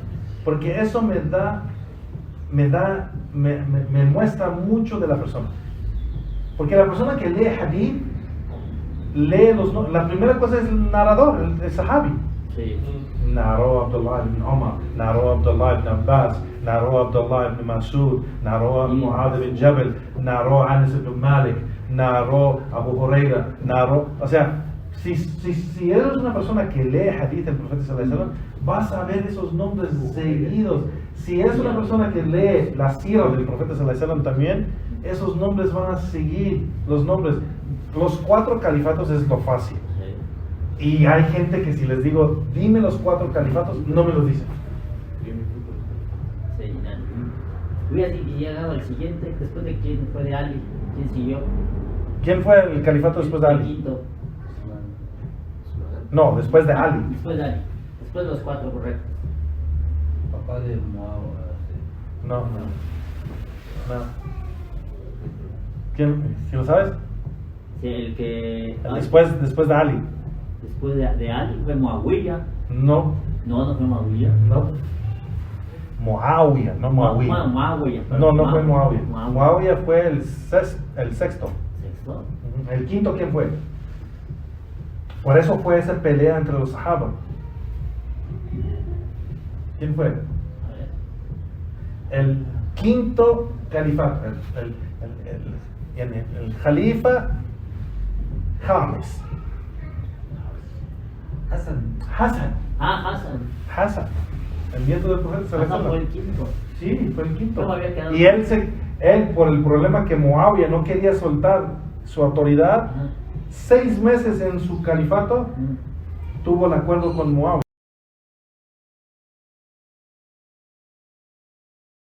Porque eso me muestra mucho de la persona. Porque la persona que lee hadith, la primera cosa es el narrador, el sahabi. Sí. Narró Abdullah ibn Umar, narró Abdullah ibn Abbas, narró Abdullah ibn Masud, narró Mu'adh ibn Jabal, narró Anas ibn Malik, narró Abu Huraira, o sea, si eres una persona que lee hadith del profeta sallallahu alaihi wasallam, vas a ver esos nombres seguidos. Si eres una persona que lee la sira del profeta sallallahu alaihi wasallam también, esos nombres van a seguir los nombres. Los 4 califatos es lo fácil. Y hay gente que si les digo, dime los 4 califatos, no me los dicen. Sí, hubiera llegado al siguiente, después de quién fue de Ali, quién siguió. ¿Quién fue el califato después de El Ali? quinto. No, después de Ali. Después de Ali. Después de los 4 correctos. Papá de Muawiyah. No. ¿Quién lo sabes? Sí, el que. Después de Ali. Después de Ali fue Muawiyah. No. No fue Muawiyah. No. Muawiyah, no Muawiyah. Muawiyah. No fue Muawiyah. Muawiyah. Muawiyah fue el sexto. Sexto. El quinto, ¿quién fue? Por eso fue esa pelea entre los sahaba. ¿Quién fue? A ver. El quinto califato, el califa James. Hassan, Hassan. el nieto del profeta sallallahu Hassan fue alaihi el quinto. wasallam. Sí, fue el quinto. No me había quedado. Y él por el problema que Muawiyah no quería soltar su autoridad, Ajá. 6 meses en su califato tuvo el acuerdo con Muawiyah.